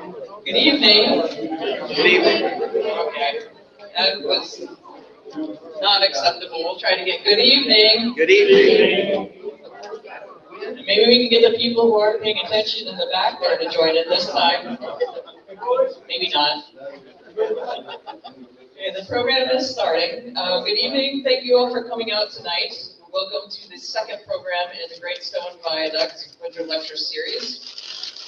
Good evening. Good evening. Okay, that was not acceptable. We'll try to get good evening. Good evening. And maybe we can get the people who aren't paying attention in the back there to join in this time. Maybe not. Okay, the program is starting. Good evening. Thank you all for coming out tonight. Welcome to the second program in the Great Stone Viaduct Winter Lecture Series.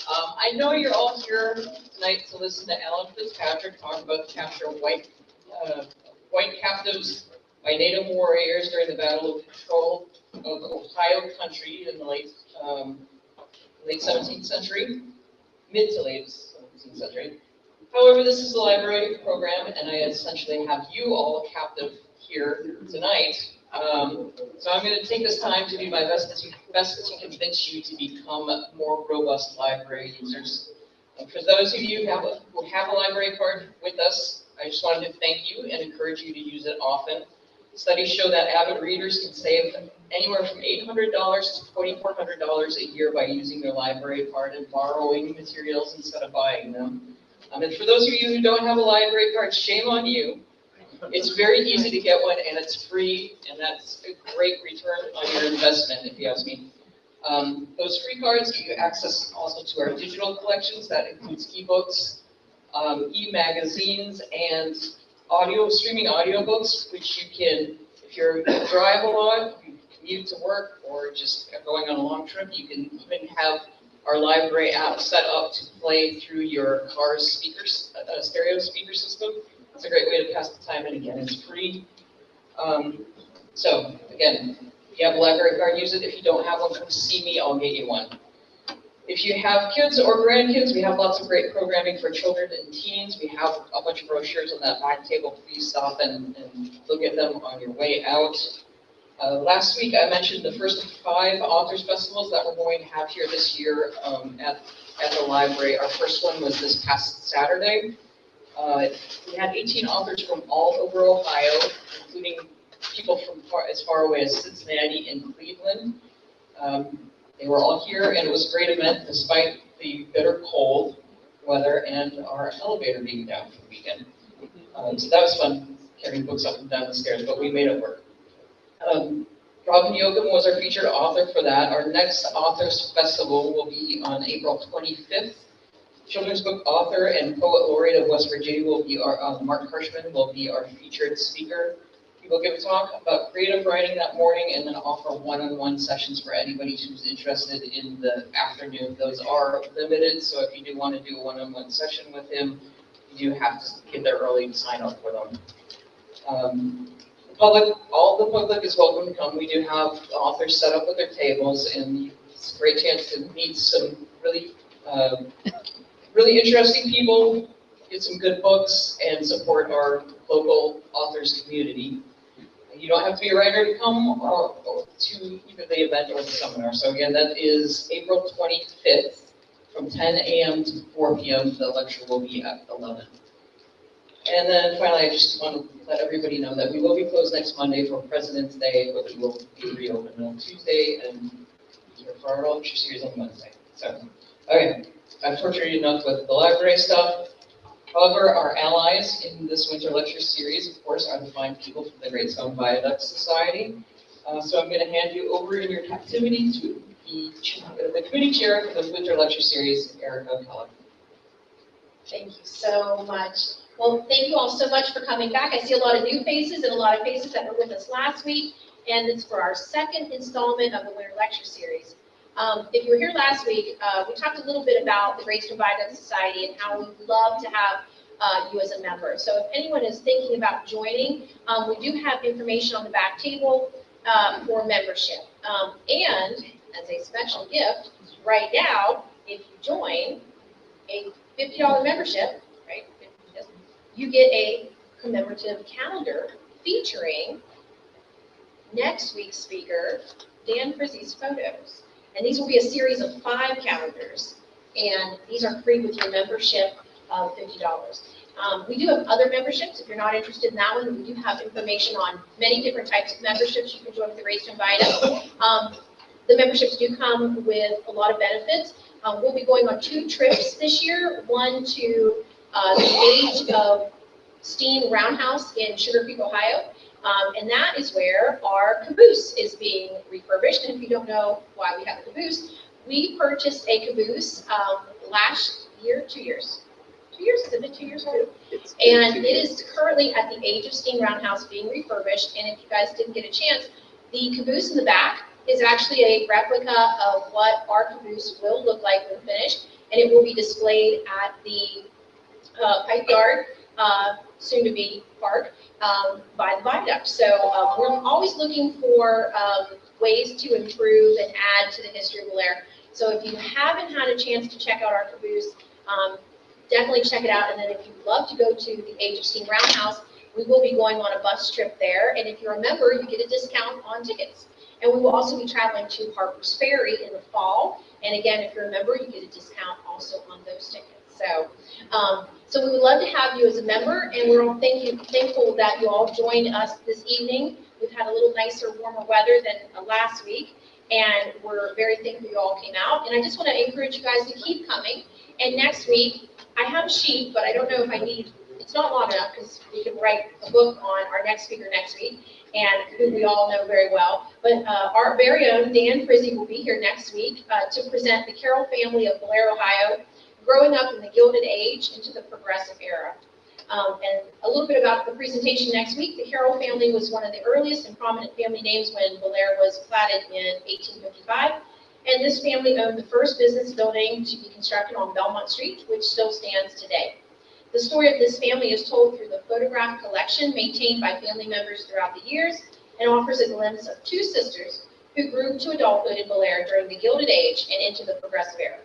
I know you're all here tonight to listen to Alan Fitzpatrick talk about the capture of white captives by Native warriors during the Battle of Control of Ohio Country in the late 17th century, mid to late 17th century. However, this is a library program, and I essentially have you all captive here tonight. So I'm going to take this time to do my best to convince you to become more robust library users. And for those of you who have a library card with us, I just wanted to thank you and encourage you to use it often. Studies show that avid readers can save anywhere from $800 to $2,400 a year by using their library card and borrowing materials instead of buying them. And for those of you who don't have a library card, shame on you. It's very easy to get one, and it's free, and that's a great return on your investment, if you ask me. Those free cards give you access also to our digital collections. That includes ebooks, e-magazines, and streaming audiobooks, which you can, if you drive a lot, you commute to work, or just going on a long trip, you can even have our library app set up to play through your car's speakers, stereo speaker system. It's a great way to pass the time, and again, it's free. So again, if you have a library card, use it. If you don't have one, come see me, I'll get you one. If you have kids or grandkids, we have lots of great programming for children and teens. We have a bunch of brochures on that back table. Please stop and look at them on your way out. Last week, I mentioned the first of 5 authors festivals that we're going to have here this year at the library. Our first one was this past Saturday. We had 18 authors from all over Ohio, including people from as far away as Cincinnati and Cleveland. They were all here, and it was a great event despite the bitter cold weather and our elevator being down for the weekend. So that was fun, carrying books up and down the stairs, but we made it work. Robin Yoakum was our featured author for that. Our next Authors Festival will be on April 25th. Children's book author and poet laureate of West Virginia will be Mark Hirschman will be our featured speaker. He will give a talk about creative writing that morning and then offer one-on-one sessions for anybody who's interested in the afternoon. Those are limited, so if you do want to do a one-on-one session with him, you do have to get there early to sign up for them. All the public is welcome to come. We do have authors set up with their tables, and it's a great chance to meet some really interesting people, get some good books, and support our local authors community. You don't have to be a writer to come to either the event or the seminar. So again, that is April 25th from 10 a.m. to 4 p.m. The lecture will be at 11. And then finally, I just want to let everybody know that we will be closed next Monday for President's Day, but we will be reopened on Tuesday and here for our lecture series on Wednesday. So, okay. I've tortured you enough with the library stuff. However, our allies in this winter lecture series, of course, are the fine people from the Great Stone Viaduct Society. So I'm going to hand you over in your captivity to the committee chair for the winter lecture series, Erica Keller. Thank you so much. Well, thank you all so much for coming back. I see a lot of new faces and a lot of faces that were with us last week, and it's for our second installment of the winter lecture series. If you were here last week, we talked a little bit about the Great Stone Viaduct Society and how we'd love to have you as a member. So if anyone is thinking about joining, we do have information on the back table for membership. And as a special gift, right now, if you join a $50 membership, right, you get a commemorative calendar featuring next week's speaker, Dan Frizzy's photos. And these will be a series of 5 calendars, and these are free with your membership of $50. We do have other memberships. If you're not interested in that one, we do have information on many different types of memberships you can join with the Great Stone Viaduct. The memberships do come with a lot of benefits. We'll be going on 2 trips this year, one to the Age of Steam Roundhouse in Sugar Creek, Ohio. And that is where our caboose is being refurbished. And if you don't know why we have a caboose, we purchased a caboose last year, 2 years. 2 years? Has it been 2 years already? And it is currently at the Age of Steam Roundhouse being refurbished. And if you guys didn't get a chance, the caboose in the back is actually a replica of what our caboose will look like when finished. And it will be displayed at the Pipe Yard, soon to be park, by the Wyandot. So we're always looking for ways to improve and add to the history of Delaware. So if you haven't had a chance to check out our caboose, definitely check it out. And then if you'd love to go to the Age of Steam Roundhouse, we will be going on a bus trip there. And if you're a member, you get a discount on tickets. And we will also be traveling to Harper's Ferry in the fall. And again, if you're a member, you get a discount also on those tickets. So, so we would love to have you as a member, and we're all thankful that you all joined us this evening. We've had a little nicer, warmer weather than last week, and we're very thankful you all came out. And I just want to encourage you guys to keep coming. And next week, I have a sheet, but I don't know if I need, it's not long enough because we can write a book on our next speaker next week, and who we all know very well. But our very own Dan Frizzy will be here next week to present the Carroll family of Delaware, Ohio, growing up in the Gilded Age into the Progressive Era. And a little bit about the presentation next week. The Carroll family was one of the earliest and prominent family names when Delaware was platted in 1855. And this family owned the first business building to be constructed on Belmont Street, which still stands today. The story of this family is told through the photograph collection maintained by family members throughout the years and offers a glimpse of 2 sisters who grew to adulthood in Delaware during the Gilded Age and into the Progressive Era.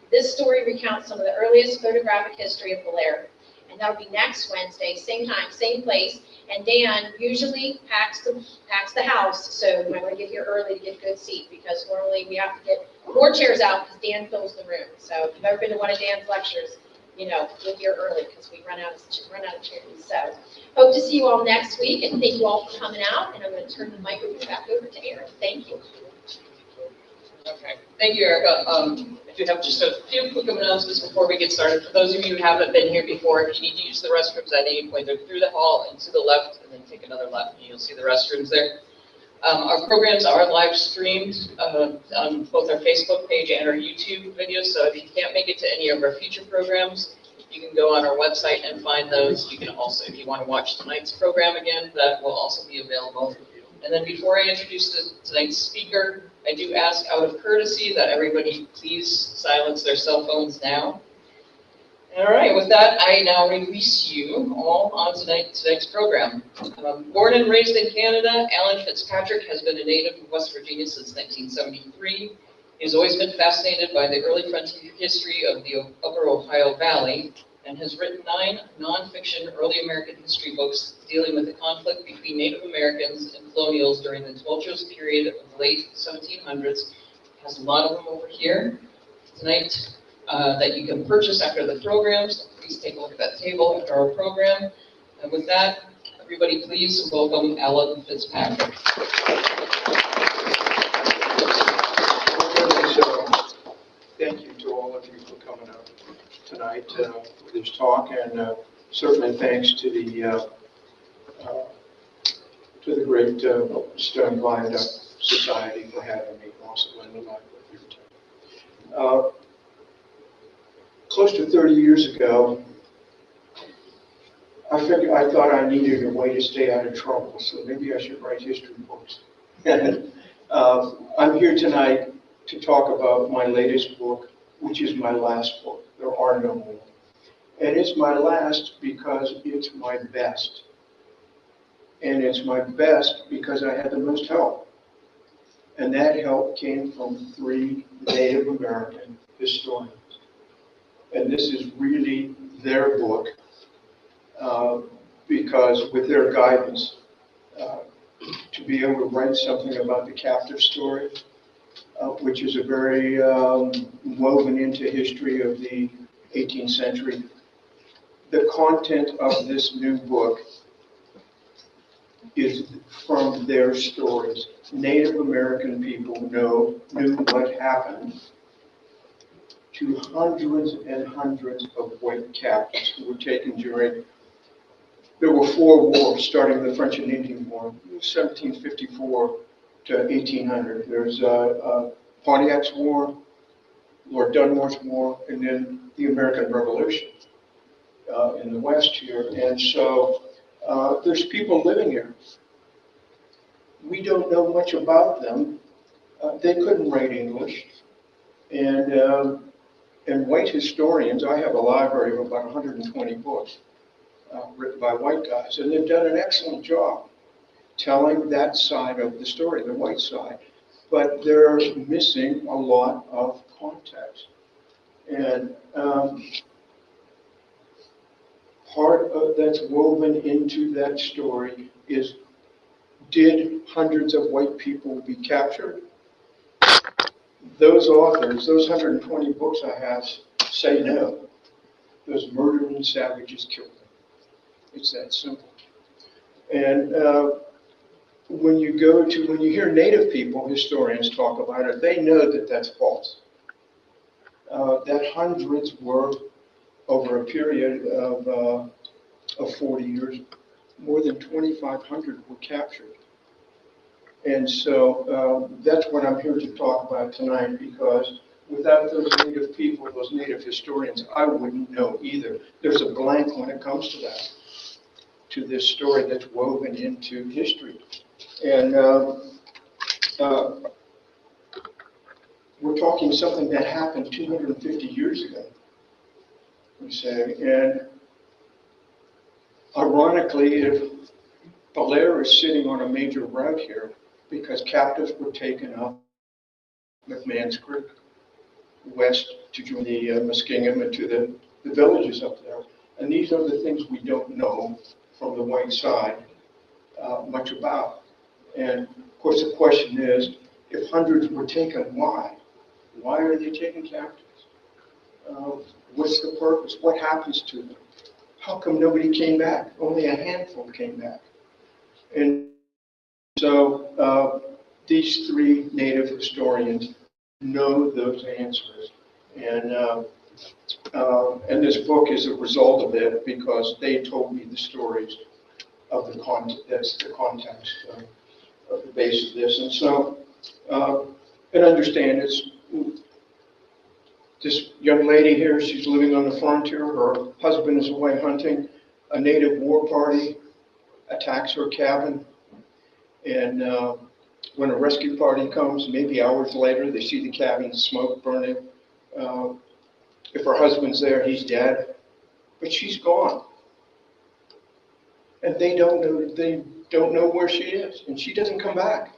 This story recounts some of the earliest photographic history of Delaware. And that'll be next Wednesday, same time, same place. And Dan usually packs the house, so you might want to get here early to get a good seat, because normally we have to get more chairs out because Dan fills the room. So if you've ever been to one of Dan's lectures, you know, get here early because we run out of chairs. So hope to see you all next week, and thank you all for coming out. And I'm going to turn the microphone back over to Aaron. Thank you. Okay, thank you, Erica. I do have just a few quick announcements before we get started. For those of you who haven't been here before, if you need to use the restrooms at any point, they're through the hall and to the left, and then take another left, and you'll see the restrooms there. Our programs are live streamed on both our Facebook page and our YouTube videos, so if you can't make it to any of our future programs, you can go on our website and find those. You can also, if you want to watch tonight's program again, that will also be available. And then before I introduce tonight's speaker, I do ask out of courtesy that everybody please silence their cell phones now. All right, with that, I now release you all on tonight's program. Born and raised in Canada, Alan Fitzpatrick has been a native of West Virginia since 1973. He's always been fascinated by the early frontier history of the Upper Ohio Valley and has written 9 nonfiction early American history books dealing with the conflict between Native Americans and colonials during the tumultuous period of the late 1700s. Has a lot of them over here tonight that you can purchase after the programs. Please take a look at that table after our program. And with that, everybody please welcome Alan Fitzpatrick. Thank you to all of you for coming out tonight for this talk, and certainly thanks to the great Stone Wyandot Society for having me, also Lenape here tonight. Close to 30 years ago, I thought I needed a way to stay out of trouble, so maybe I should write history books. I'm here tonight to talk about my latest book, which is my last book. There are no more. And it's my last because it's my best. And it's my best because I had the most help. And that help came from 3 Native American historians. And this is really their book because with their guidance, to be able to write something about the captive story, which is a very woven into history of the 18th century. The content of this new book is from their stories. Native American people knew what happened to hundreds and hundreds of white captives who were taken during, there were 4 wars starting the French and Indian War, 1754 to 1800. There's Pontiac's War, Lord Dunmore's War, and then the American Revolution in the West here. And so there's people living here. We don't know much about them. They couldn't write English. And white historians, I have a library of about 120 books written by white guys, and they've done an excellent job telling that side of the story, the white side. But they're missing a lot of context. And part of that's woven into that story is, did hundreds of white people be captured? Those authors, those 120 books I have, say no. Those murdering savages killed them. It's that simple. And when you hear Native people, historians talk about it, they know that that's false. That hundreds were, over a period of 40 years, more than 2,500 were captured. And so that's what I'm here to talk about tonight, because without those Native people, those Native historians, I wouldn't know either. There's a blank when it comes to that, to this story that's woven into history. And we're talking something that happened 250 years ago, we say. And ironically, if Delaware is sitting on a major route here, because captives were taken up McMahon's Creek west to join the Muskingum and to the villages up there. And these are the things we don't know from the white side much about. And of course the question is, if hundreds were taken, why? Why are they taken captives? What's the purpose? What happens to them? How come nobody came back? Only a handful came back. And so these 3 Native historians know those answers. And this book is a result of it, because they told me the stories of the context, that's the context of the base of this. And so, and understand it's, this young lady here, she's living on the frontier, her husband is away hunting, a Native war party attacks her cabin, and when a rescue party comes, maybe hours later, they see the cabin smoke burning. If her husband's there, he's dead, but she's gone. And they don't know where she is, and she doesn't come back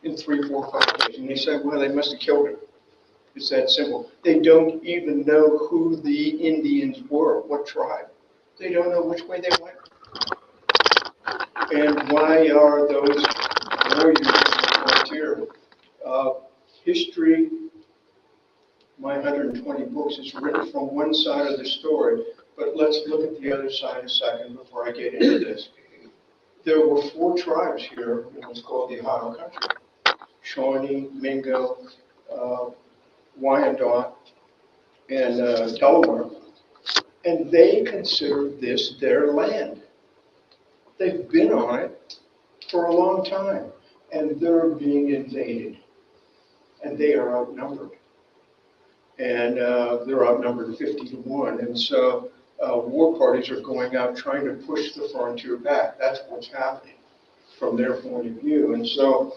in 3, 4, 5 days. And they say, well, they must have killed her. It's that simple. They don't even know who the Indians were, what tribe. They don't know which way they went. And why are those warriors on the frontier? History, my 120 books, is written from one side of the story, but let's look at the other side a second before I get into this. There were 4 tribes here in what's called the Ohio country: Shawnee, Mingo, Wyandot, and Delaware. And they consider this their land. They've been on it for a long time, and they're being invaded. And they are outnumbered. And they're outnumbered 50 to 1. And so war parties are going out trying to push the frontier back. That's what's happening from their point of view. And so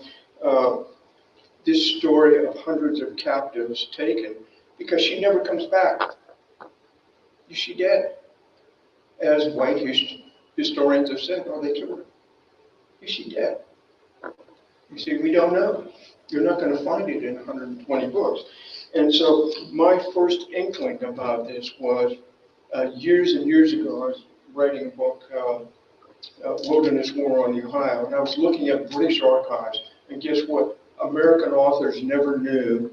this story of hundreds of captives taken, because she never comes back. Is she dead? As white historians have said, oh, they killed her. Is she dead? You see, we don't know. You're not going to find it in 120 books. And so my first inkling about this was years and years ago. I was writing a book, Wilderness War on the Ohio, and I was looking at British archives. And guess what? American authors never knew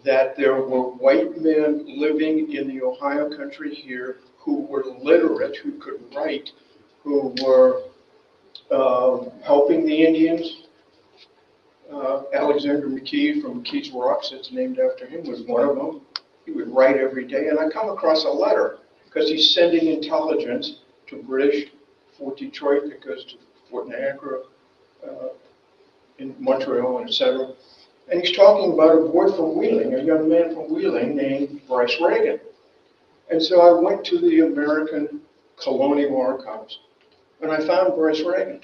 that there were white men living in the Ohio country here who were literate, who could write, who were helping the Indians. Alexander McKee from McKee's Rocks, it's named after him, was one of them. He would write every day, and I come across a letter because he's sending intelligence to British Fort Detroit that goes to Fort Niagara, in Montreal, etc. And he's talking about a boy from Wheeling, a young man from Wheeling named Bryce Reagan. And so I went to the American Colonial Archives, and I found Bryce Reagan.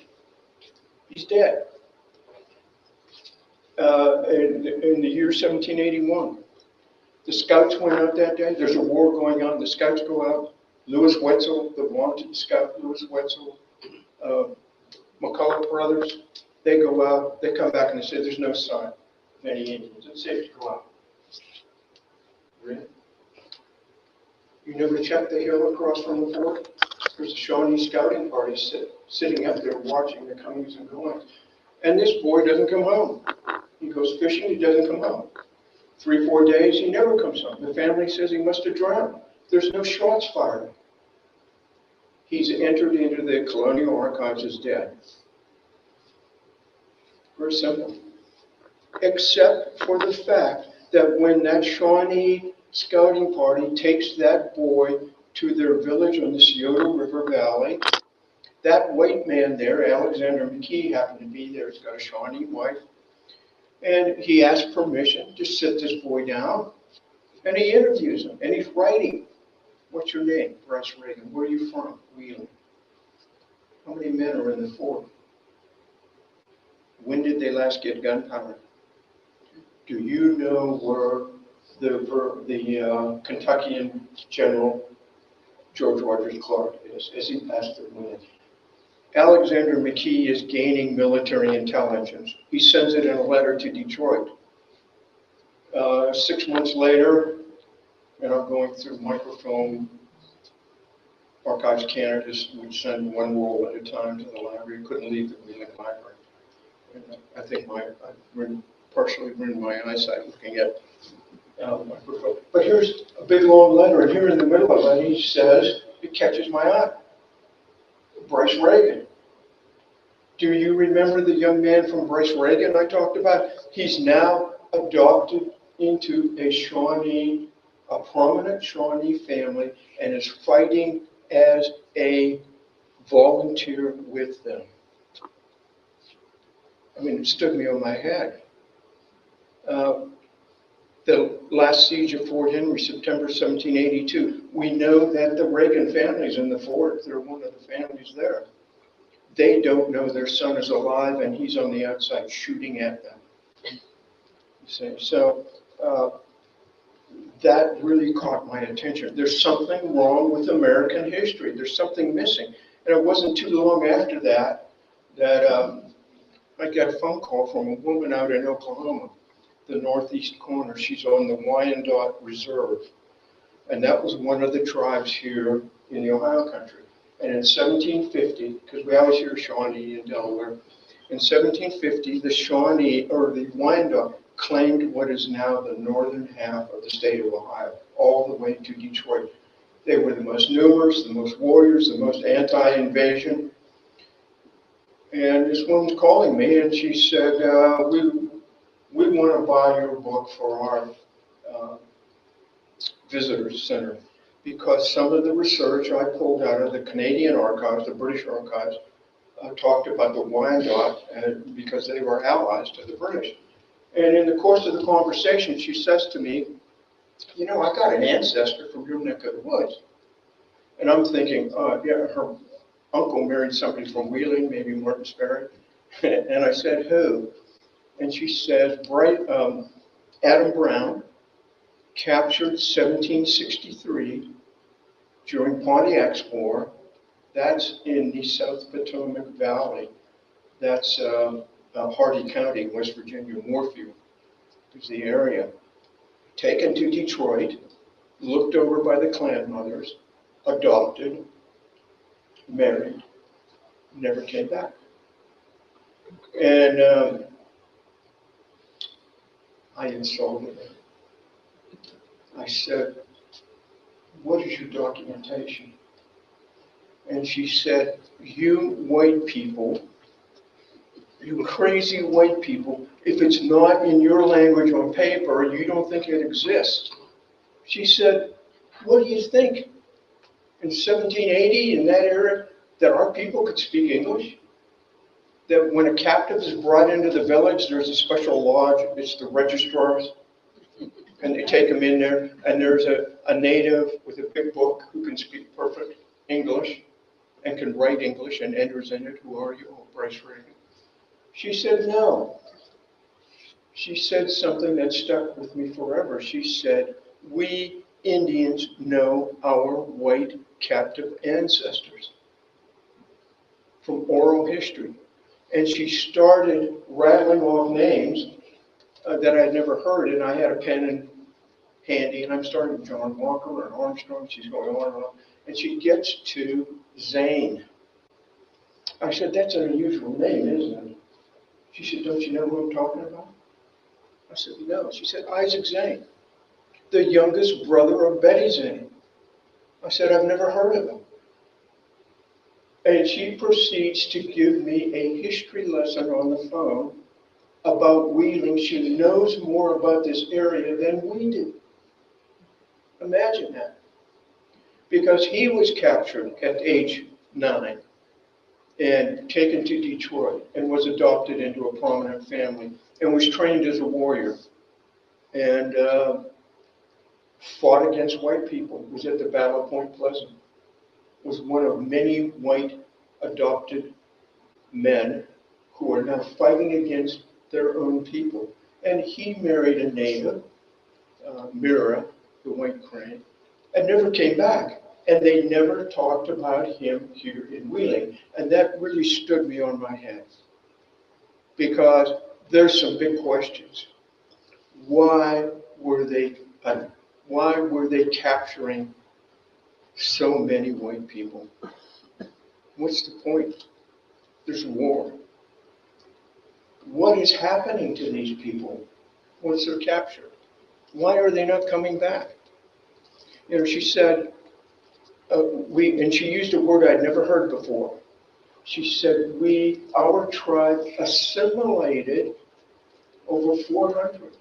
He's dead. In the year 1781. The scouts went out that day. There's a war going on. The scouts go out. Lewis Wetzel, the wanted scout, Lewis Wetzel, McCulloch brothers, they go out. They come back and they say there's no sign of any Indians. It's safe to go out. Really? You never checked the hill across from the fort? There's a Shawnee scouting party sitting up there watching the comings and goings. And this boy doesn't come home. He goes fishing, he doesn't come home. 3-4 days, he never comes home. The family says he must have drowned. There's no shots fired. He's entered into the Colonial Archives as dead. Very simple. Except for the fact that when that Shawnee scouting party takes that boy to their village on the Scioto River Valley, that white man there, Alexander McKee, happened to be there. He's got a Shawnee wife. And he asked permission to sit this boy down. And he interviews him. And he's writing. What's your name? Bryce Reagan. Where are you from? Wheeling. How many men are in the fort? When did they last get gunpowder? Do you know where the Kentuckian general George Rogers Clark is as he passed through Wheeling? Alexander McKee is gaining military intelligence. He sends it in a letter to Detroit. 6 months later, and I'm going through microfilm, Archives Canada would send one roll at a time to the library. Couldn't leave the Wheeling Library. And I think I've partially ruined my eyesight looking at microfilm. But here's a big long letter, and here in the middle of it, he says, it catches my eye. Bryce Reagan. Do you remember the young man from Bryce Reagan I talked about? He's now adopted into a prominent Shawnee family, and is fighting as a volunteer with them. I mean, it stood me on my head. The last siege of Fort Henry, September 1782, we know that the Reagan family's in the fort. They're one of the families there. They don't know their son is alive, and he's on the outside shooting at them. You see? So that really caught my attention. There's something wrong with American history. There's something missing. And it wasn't too long after that I got a phone call from a woman out in Oklahoma, the northeast corner. She's on the Wyandot Reserve. And that was one of the tribes here in the Ohio country. And in 1750, because we always hear Shawnee in Delaware, in 1750, the Shawnee, or the Wyandot, claimed what is now the northern half of the state of Ohio, all the way to Detroit. They were the most numerous, the most warriors, the most anti-invasion. And this woman's calling me, and she said, we want to buy your book for our visitors center, because some of the research I pulled out of the Canadian archives, the British archives, talked about the Wyandot because they were allies to the British. And in the course of the conversation, she says to me, you know, I got an ancestor from your neck of the woods. And I'm thinking, yeah, her uncle married somebody from Wheeling, maybe Martin Sperry. And I said, who? And she said, Adam Brown, captured 1763 during Pontiac's War. That's in the South Potomac Valley. That's Hardy County, West Virginia. Moorfield is the area. Taken to Detroit, looked over by the clan mothers, adopted, married, never came back. And I insulted her. I said, what is your documentation? And she said, you white people you crazy white people, if it's not in your language on paper, you don't think it exists. She said, what do you think? In 1780, in that era, that our people could speak English? That when a captive is brought into the village, there's a special lodge, it's the registrars, and they take them in there, and there's a native with a big book who can speak perfect English and can write English and enters in it. Who are you? Oh, Bryce Reagan. She said no. She said something that stuck with me forever. She said, we Indians know our white captive ancestors from oral history. And she started rattling off names that I'd never heard, and I had a pen handy, and I'm starting with John Walker and Armstrong. She's going on and on, and she gets to Zane. I said, that's an unusual name, isn't it? She said, don't you know who I'm talking about? I said, no. She said, Isaac Zane, the youngest brother of Betty Zane. I said, I've never heard of him. And she proceeds to give me a history lesson on the phone about Wheeling. She knows more about this area than we do. Imagine that. Because he was captured at age 9 and taken to Detroit and was adopted into a prominent family and was trained as a warrior and fought against white people, was at the Battle of Point Pleasant, was one of many white adopted men who are now fighting against their own people. And he married a native, Mira, the white crane, and never came back. And they never talked about him here in Wheeling. And that really stood me on my head. Because there's some big questions. Why were they capturing so many white people? What's the point? There's war. What is happening to these people once they're captured? Why are they not coming back? You know, she said, and she used a word I'd never heard before. She said, our tribe assimilated over 400.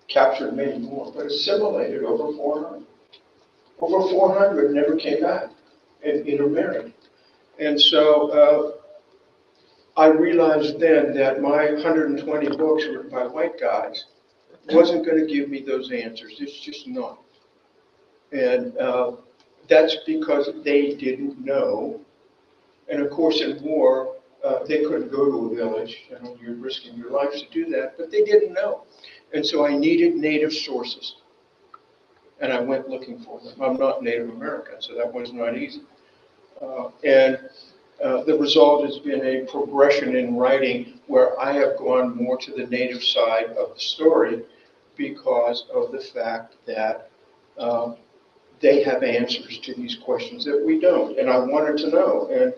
Captured many more, but assimilated over 400. Over 400 never came back and intermarried. And so I realized then that my 120 books written by white guys wasn't going to give me those answers. It's just not. And that's because they didn't know. And of course, in war, they couldn't go to a village. You know, you're risking your life to do that, but they didn't know. And so I needed native sources. And I went looking for them. I'm not Native American, so that was not easy. The result has been a progression in writing where I have gone more to the native side of the story because of the fact that they have answers to these questions that we don't, and I wanted to know. And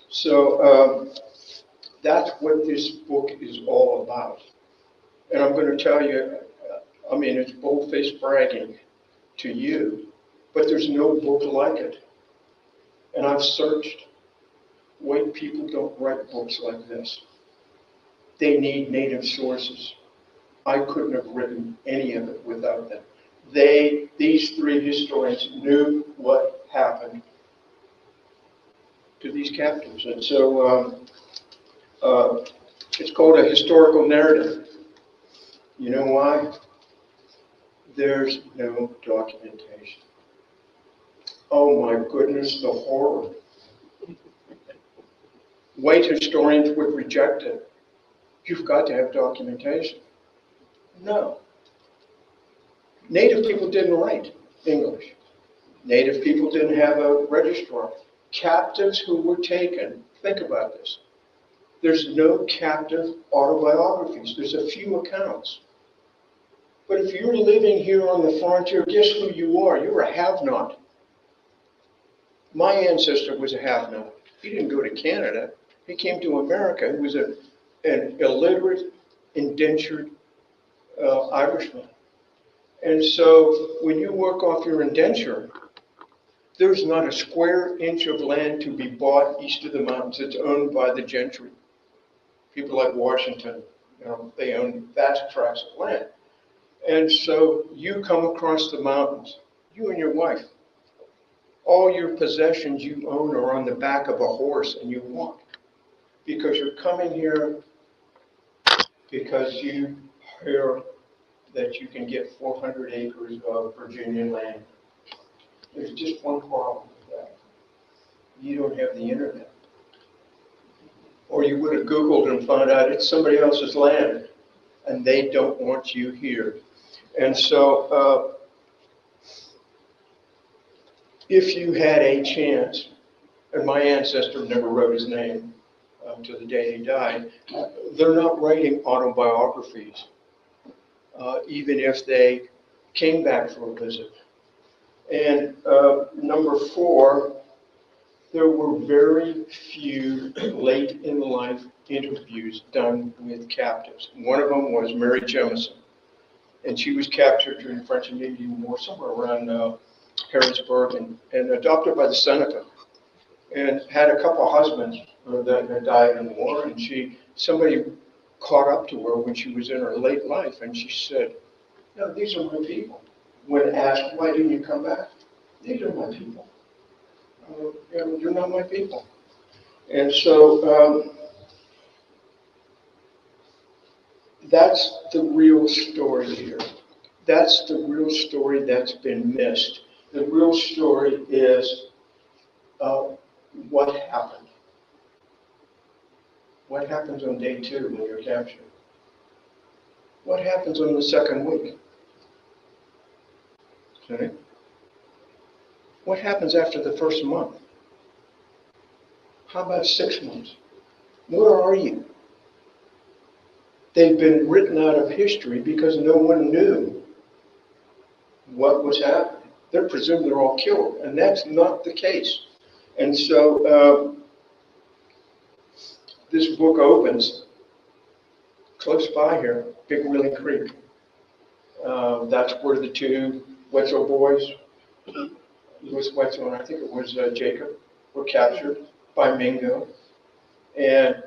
so that's what this book is all about. And I'm going to tell you, I mean, it's bold-faced bragging to you, but there's no book like it. And I've searched. White people don't write books like this. They need native sources. I couldn't have written any of it without them. These three historians knew what happened to these captives. And so it's called a historical narrative. You know why? There's no documentation. Oh my goodness, the horror. White historians would reject it. You've got to have documentation. No. Native people didn't write English. Native people didn't have a registrar. Captives who were taken, think about this. There's no captive autobiographies. There's a few accounts. But if you're living here on the frontier, guess who you are? You're a have-not. My ancestor was a have-not. He didn't go to Canada. He came to America. He was an illiterate, indentured Irishman. And so when you work off your indenture, there's not a square inch of land to be bought east of the mountains. It's owned by the gentry. People like Washington, they own vast tracts of land. And so you come across the mountains, you and your wife. All your possessions you own are on the back of a horse and you walk. Because you're coming here because you hear that you can get 400 acres of Virginia land. There's just one problem with that. You don't have the internet. Or you would have Googled and found out it's somebody else's land and they don't want you here. And so if you had a chance, and my ancestor never wrote his name to the day he died, they're not writing autobiographies, even if they came back for a visit. And number 4, there were very few late in life interviews done with captives. One of them was Mary Jemison, and she was captured during the French and Indian War somewhere around Harrisburg and adopted by the Seneca, and had a couple of husbands that had died in the war, and somebody caught up to her when she was in her late life, and she said, "No, these are my people." When asked, "Why didn't you come back?" "These are my people. You're not my people." And so that's the real story here. That's the real story that's been missed. The real story is what happened. What happens on day 2 when you're captured? What happens on the second week? Okay. What happens after the first month? How about 6 months? Where are you? They've been written out of history because no one knew what was happening. They're presumed they're all killed, and that's not the case. And so this book opens close by here, Big Wheeling Creek. That's where the 2 Wetzel boys, Louis Wetzel and I think it was Jacob, were captured by Mingo. And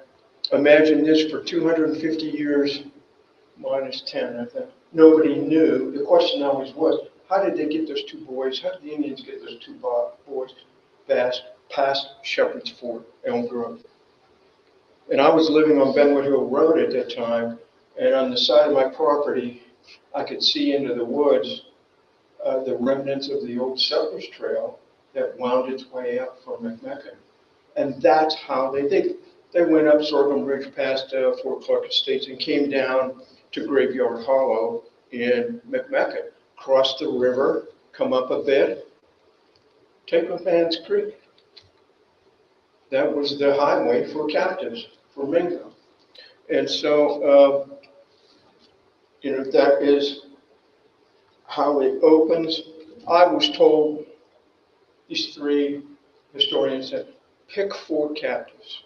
imagine this, for 250 years, minus 10, I think, nobody knew. The question always was, how did they get those 2 boys? How did the Indians get those 2 boys past Shepherd's Fort, Elm Grove? And I was living on Benwood Hill Road at that time, and on the side of my property, I could see into the woods the remnants of the old settlers trail that wound its way up from McMecken. And that's how they did. They went up Sorghum Ridge past Fort Clark Estates and came down to Graveyard Hollow in McMecken, crossed the river, come up a bit, take McMahon's Creek. That was the highway for captives, for Mingo. And so, that is how it opens. I was told, these 3 historians said, pick 4 captives,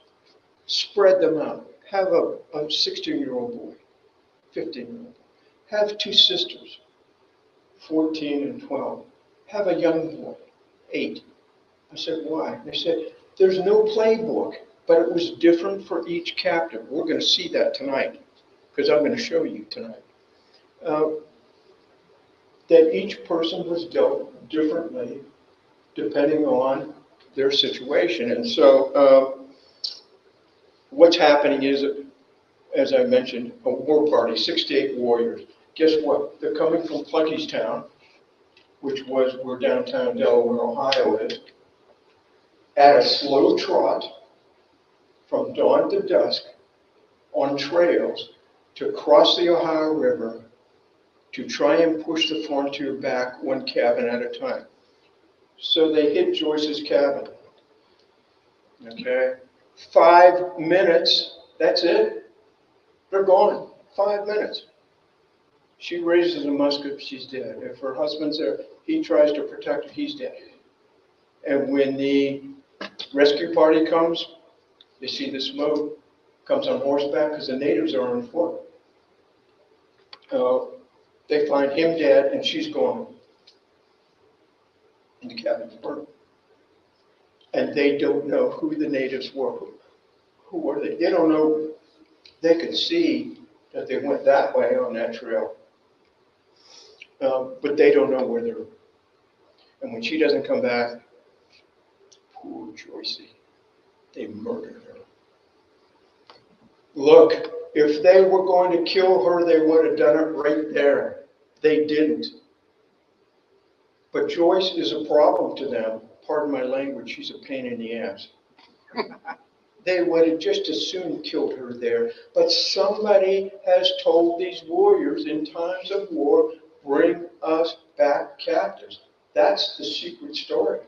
spread them out. Have a 16-year-old boy, 15-year-old. Have 2 sisters, 14 and 12. Have a young boy, 8. I said, why? They said, there's no playbook, but it was different for each captive. We're going to see that tonight, because I'm going to show you tonight. That each person was dealt differently depending on their situation. And so what's happening is, as I mentioned, a war party, 68 warriors. Guess what? They're coming from Pluckystown, which was where downtown Delaware, Ohio is, at a slow trot from dawn to dusk on trails to cross the Ohio River to try and push the frontier back 1 cabin at a time. So they hit Joyce's cabin. Okay? 5 minutes, that's it. They're gone. 5 minutes. She raises a musket, she's dead. If her husband's there, he tries to protect her, he's dead. And when the rescue party comes, they see the smoke, comes on horseback, because the natives are on foot. They find him dead, and she's gone. And the cabin's burned. And they don't know who the natives were. Who were they? They don't know they could see that they went that way on that trail. But they don't know where they're. And when she doesn't come back, poor Joycey, they murdered her. Look, if they were going to kill her, they would have done it right there. They didn't. But Joyce is a problem to them. Pardon my language, she's a pain in the ass. They would have just as soon killed her there. But somebody has told these warriors in times of war, bring us back captives. That's the secret story.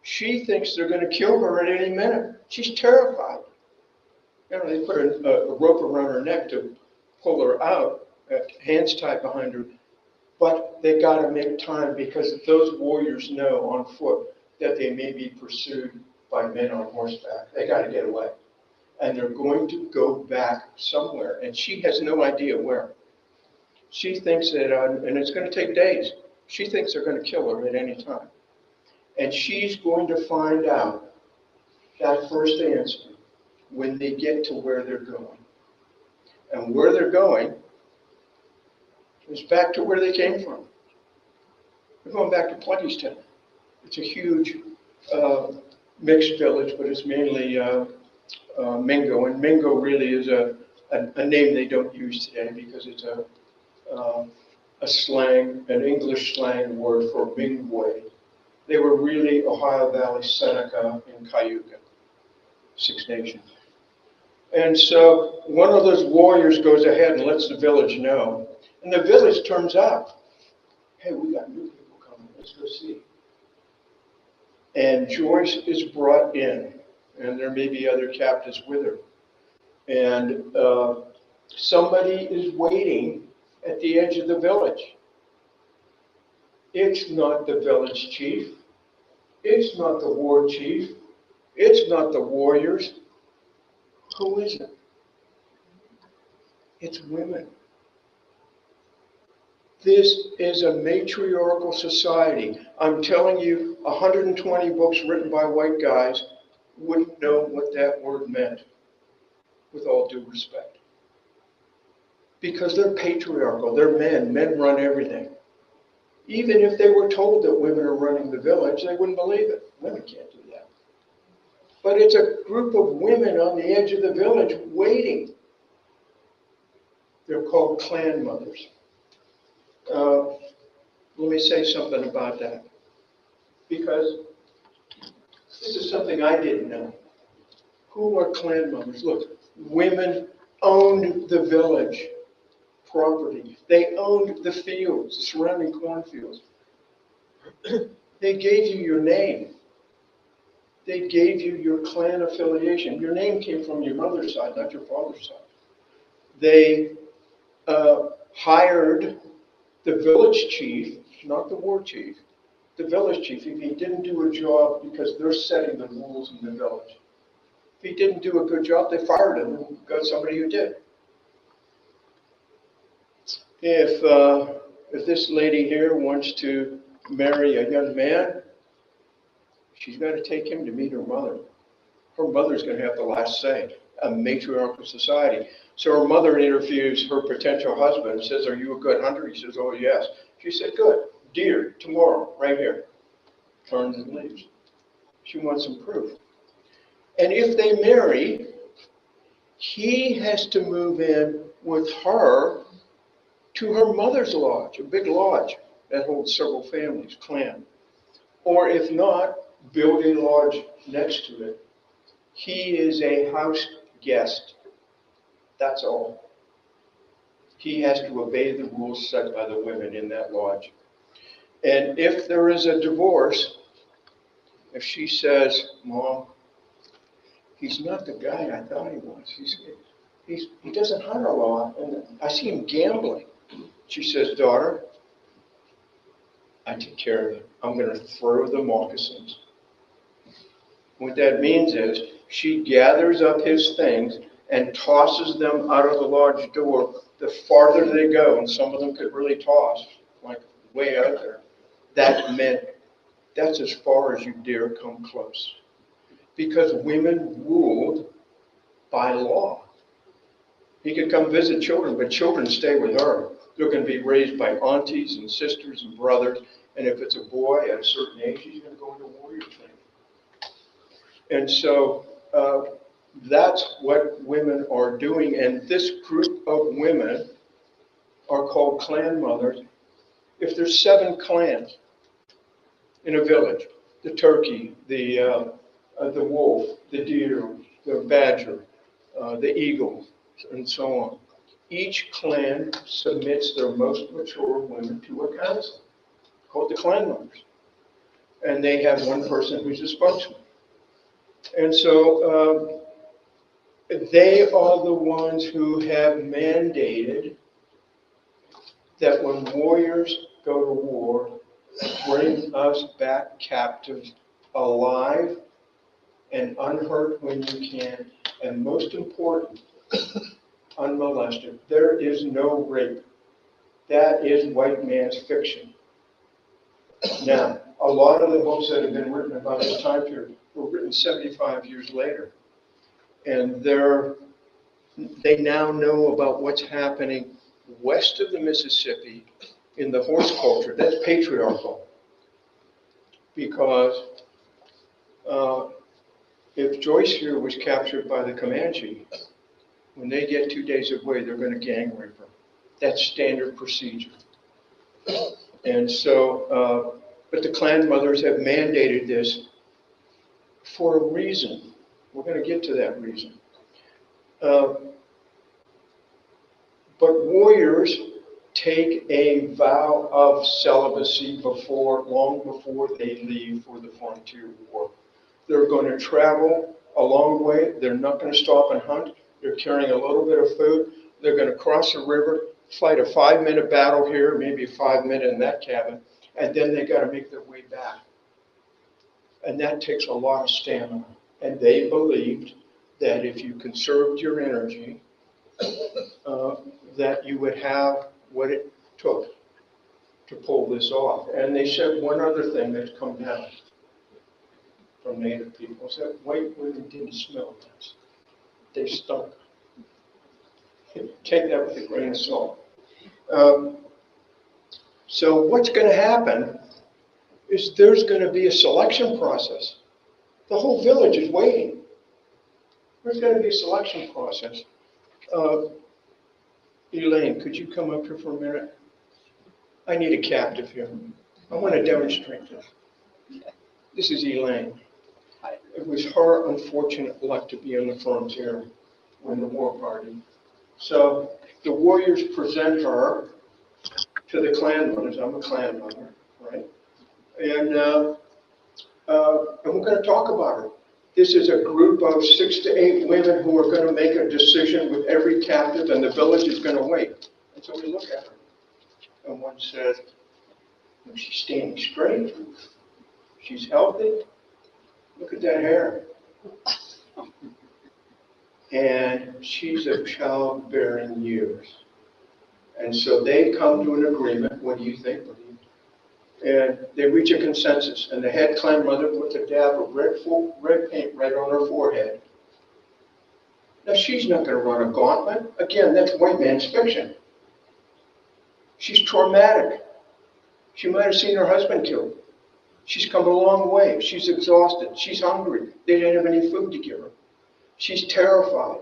She thinks they're going to kill her at any minute. She's terrified. You know, they put a rope around her neck to pull her out, hands tied behind her. But they got to make time because those warriors know on foot that they may be pursued by men on horseback. They got to get away. And they're going to go back somewhere. And she has no idea where. She thinks that, and it's going to take days, she thinks they're going to kill her at any time. And she's going to find out that first answer when they get to where they're going. And where they're going is back to where they came from. They're going back to Plentystown. It's a huge mixed village, but it's mainly Mingo. And Mingo really is a name they don't use today because it's a slang, an English slang word for Mingwe. They were really Ohio Valley, Seneca, and Cayuga, Six Nations. And so one of those warriors goes ahead and lets the village know. And the village turns out, hey, we got new people coming, let's go see. And Joyce is brought in, and there may be other captives with her. And somebody is waiting at the edge of the village. It's not the village chief. It's not the war chief. It's not the warriors. Who is it? It's women. This is a matriarchal society. I'm telling you, 120 books written by white guys wouldn't know what that word meant, with all due respect. Because they're patriarchal, they're men, men run everything. Even if they were told that women are running the village, they wouldn't believe it. Women can't do that. But it's a group of women on the edge of the village waiting. They're called clan mothers. Let me say something about that. Because this is something I didn't know. Who are clan mothers? Look, women owned the village property. They owned the fields, the surrounding cornfields. They gave you your name. They gave you your clan affiliation. Your name came from your mother's side, not your father's side. They hired the village chief, not the war chief, the village chief, if he didn't do a job because they're setting the rules in the village. If he didn't do a good job, they fired him and got somebody who did. If this lady here wants to marry a young man, she's got to take him to meet her mother. Her mother's going to have the last say, a matriarchal society. So her mother interviews her potential husband and says, are you a good hunter? He says, oh, yes. She said, good. Deer, tomorrow, right here. Turns and leaves. She wants some proof. And if they marry, he has to move in with her to her mother's lodge, a big lodge that holds several families, clan. Or if not, build a lodge next to it. He is a house guest. That's all. He has to obey the rules set by the women in that lodge. And if there is a divorce, if she says, Mom, he's not the guy I thought he was. He doesn't hunt a lot, and I see him gambling. She says, daughter, I take care of it. I'm going to throw the moccasins. What that means is she gathers up his things and tosses them out of the lodge door. The farther they go, and some of them could really toss, like way out there, that meant that's as far as you dare come close. Because women ruled by law. He could come visit children, but children stay with her. They're going to be raised by aunties and sisters and brothers. And if it's a boy at a certain age, he's going to go into warrior training. And so that's what women are doing. And this group of women are called clan mothers. If there's 7 clans in a village, the turkey, the wolf, the deer, the badger, the eagle, and so on. Each clan submits their most mature women to a council called the clan mothers. And they have one person who's a spokesman. And so they are the ones who have mandated that when warriors go to war, bring us back captives alive and unhurt when you can, and most important, unmolested. There is no rape. That is white man's fiction. Now, a lot of the books that have been written about this time period were written 75 years later. And they now know about what's happening west of the Mississippi in the horse culture. That's patriarchal. Because if Joyce here was captured by the Comanche, when they get 2 days away, they're going to gang rape her. That's standard procedure. And so, but the clan mothers have mandated this for a reason. We're going to get to that reason. But warriors take a vow of celibacy long before they leave for the frontier war. They're going to travel a long way. They're not going to stop and hunt. They're carrying a little bit of food. They're going to cross the river, fight a 5-minute battle here, maybe a 5-minute in that cabin, and then they got to make their way back. And that takes a lot of stamina. And they believed that if you conserved your energy, that you would have what it took to pull this off. And they said one other thing that's come down from Native people is that white women didn't smell nice. They stunk. Take that with a grain of salt. So what's going to happen is there's going to be a selection process. The whole village is waiting. There's going to be a selection process. Elaine, could you come up here for a minute? I need a captive here. I want to demonstrate this. This is Elaine. It was her unfortunate luck to be on the frontier when the war party. So the warriors present her to the clan mothers. I'm a clan mother, right? And we're going to talk about her. This is a group of 6 to 8 women who are going to make a decision with every captive, and the village is going to wait. And so we look at her. And one says, she's standing straight. She's healthy. Look at that hair. And she's of childbearing years. And so they come to an agreement. What do you think? And they reach a consensus. And the head clan mother puts a dab of red paint right on her forehead. Now, she's not going to run a gauntlet. Again, that's white man's fiction. She's traumatic. She might have seen her husband killed. She's come a long way. She's exhausted. She's hungry. They didn't have any food to give her. She's terrified.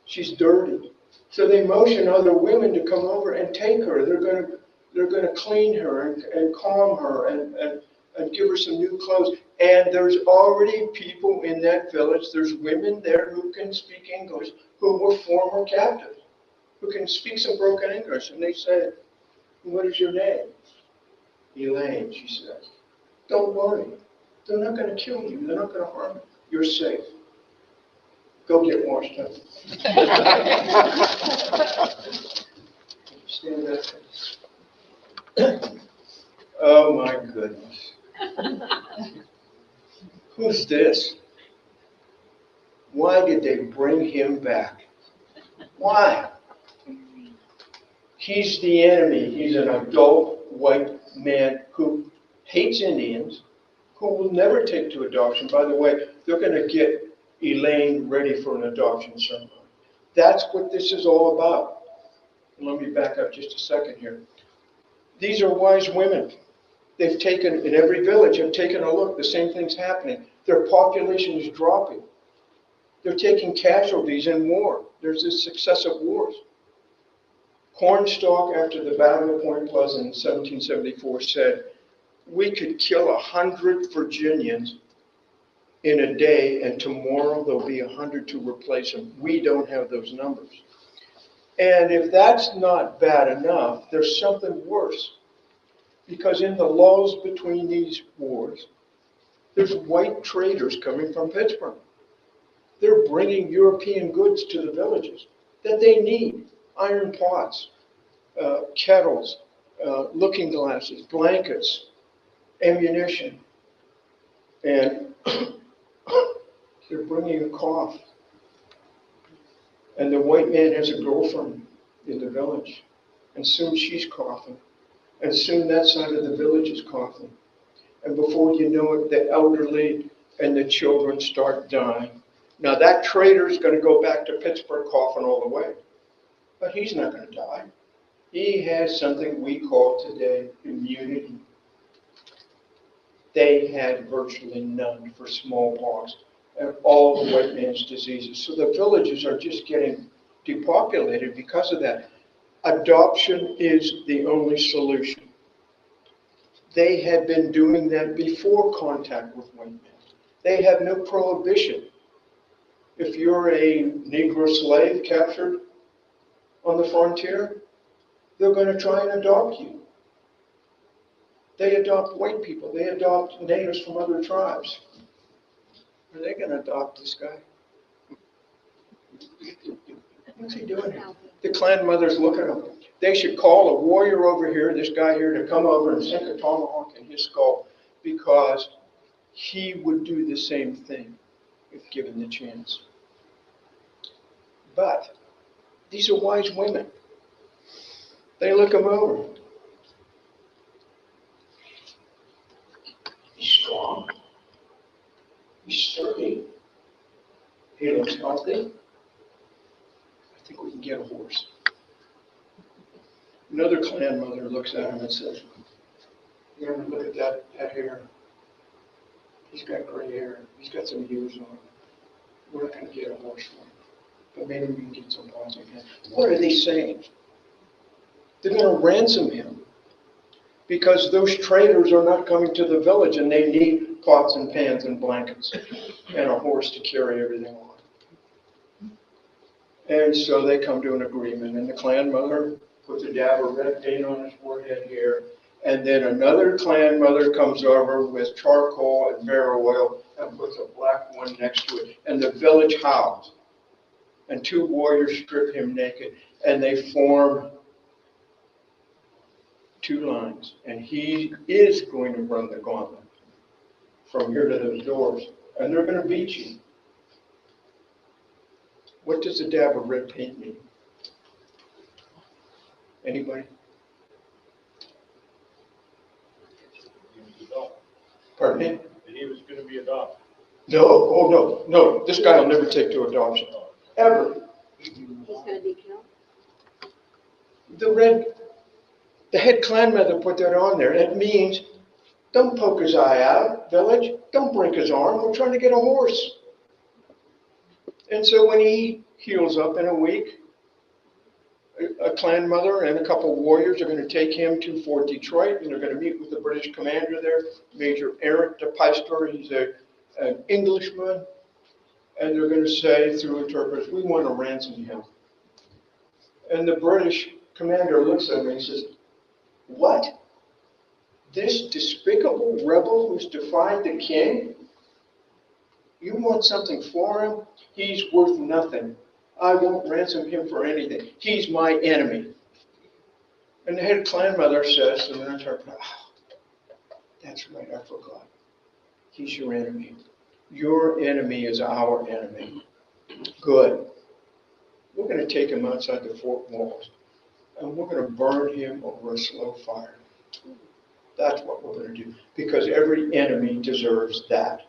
She's dirty. So they motion other women to come over and take her. They're going to clean her and calm her and give her some new clothes. And there's already people in that village. There's women there who can speak English, who were former captives, who can speak some broken English. And they say, "What is your name?" "Elaine," she says. "Don't worry. They're not going to kill you. They're not going to harm you. You're safe. Go get washed up." Stand up. Oh my goodness. Who's this? Why did they bring him back? Why? He's the enemy. He's an adult white man who hates Indians, who will never take to adoption. By the way, they're going to get Elaine ready for an adoption ceremony. That's what this is all about. And let me back up just a second here. These are wise women. They've taken, in every village, have taken a look. The same thing's happening. Their population is dropping. They're taking casualties in war. There's this successive wars. Cornstalk, after the Battle of Point Pleasant in 1774, said, we could kill 100 Virginians in a day, and tomorrow there'll be 100 to replace them. We don't have those numbers. And if that's not bad enough, there's something worse. Because in the lulls between these wars, there's white traders coming from Pittsburgh. They're bringing European goods to the villages that they need. Iron pots, kettles, looking glasses, blankets, ammunition. And they're bringing a cough. And the white man has a girlfriend in the village. And soon she's coughing. And soon that side of the village is coughing. And before you know it, the elderly and the children start dying. Now that trader's going to go back to Pittsburgh coughing all the way. But he's not going to die. He has something we call today immunity. They had virtually none for smallpox and all the white man's diseases. So the villages are just getting depopulated because of that. Adoption is the only solution. They had been doing that before contact with white men. They have no prohibition. If you're a Negro slave captured on the frontier, they're going to try and adopt you. They adopt white people. They adopt natives from other tribes. Are they going to adopt this guy? What's he doing here? The clan mothers look at him. They should call a warrior over here, this guy here, to come over and sink a tomahawk in his skull, because he would do the same thing if given the chance. But these are wise women. They look him over. He's strong. He's sturdy. He looks healthy. I think we can get a horse. Another clan mother looks at him and says, "You're going to look at that hair. He's got gray hair. He's got some years on him. We're not going to get a horse for him. But maybe we can get some pots again." What are they saying? They're going to ransom him because those traders are not coming to the village and they need pots and pans and blankets and a horse to carry everything on. And so they come to an agreement, and the clan mother puts a dab of red paint on his forehead here, and then another clan mother comes over with charcoal and bear oil and puts a black one next to it, and the village howls. And two warriors strip him naked, and they form two lines, and he is going to run the gauntlet from here to those doors, and they're going to beat you. What does a dab of red paint mean? Anybody? Pardon me? He was going to be adopted. No, oh no. This guy will never take to adoption. Ever. He's gonna be killed? The head clan mother put that on there. It means, don't poke his eye out, village. Don't break his arm. We're trying to get a horse. And so when he heals up in a week, a clan mother and a couple of warriors are going to take him to Fort Detroit, and they're going to meet with the British commander there, Major Errant de Peyster. He's an Englishman. And they're going to say through interpreters, we want to ransom him. And the British commander looks at me and says, what? This despicable rebel who's defied the king? You want something for him? He's worth nothing. I won't ransom him for anything. He's my enemy. And the head clan mother says to the interpreter, that's right, I forgot. He's your enemy. Your enemy is our enemy. Good. We're going to take him outside the fort walls, and we're going to burn him over a slow fire. That's what we're going to do, because every enemy deserves that.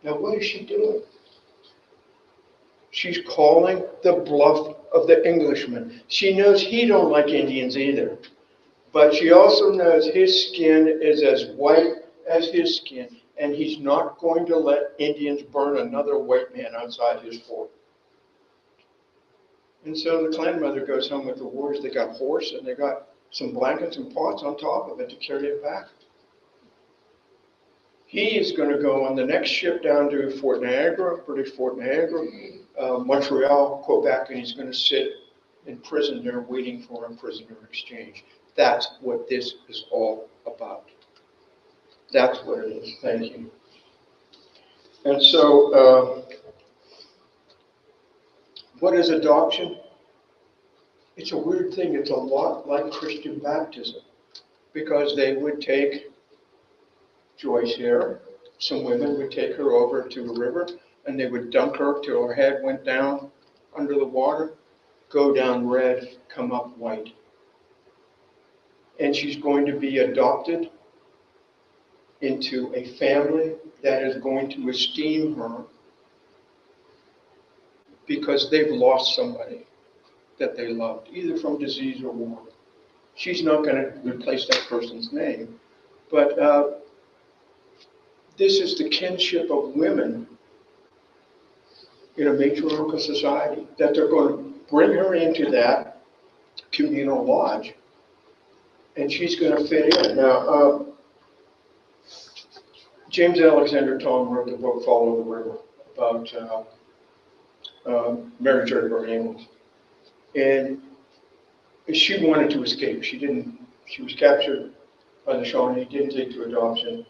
Now, what is she doing? She's calling the bluff of the Englishman. She knows he don't like Indians either. But she also knows his skin is as white as his skin, and he's not going to let Indians burn another white man outside his fort. And so the clan mother goes home with the warriors. They got a horse, and they got some blankets and pots on top of it to carry it back. He is going to go on the next ship down to Fort Niagara, British Fort Niagara, Montreal, Quebec, and he's going to sit in prison there waiting for a prisoner exchange. That's what this is all about. That's what it is. Thank you. And so, what is adoption? It's a weird thing. It's a lot like Christian baptism, because they would take Joyce here, some women would take her over to the river, and they would dunk her till her head went down under the water, go down red, come up white. And she's going to be adopted into a family that is going to esteem her because they've lost somebody that they loved, either from disease or war. She's not going to replace that person's name, but this is the kinship of women in a matriarchal society, that they're going to bring her into that communal lodge, and she's going to fit in. Now, James Alexander Tom wrote the book Follow the River about Mary Cherryberry Engels. And she wanted to escape. She was captured by the Shawnee, didn't take to adoption.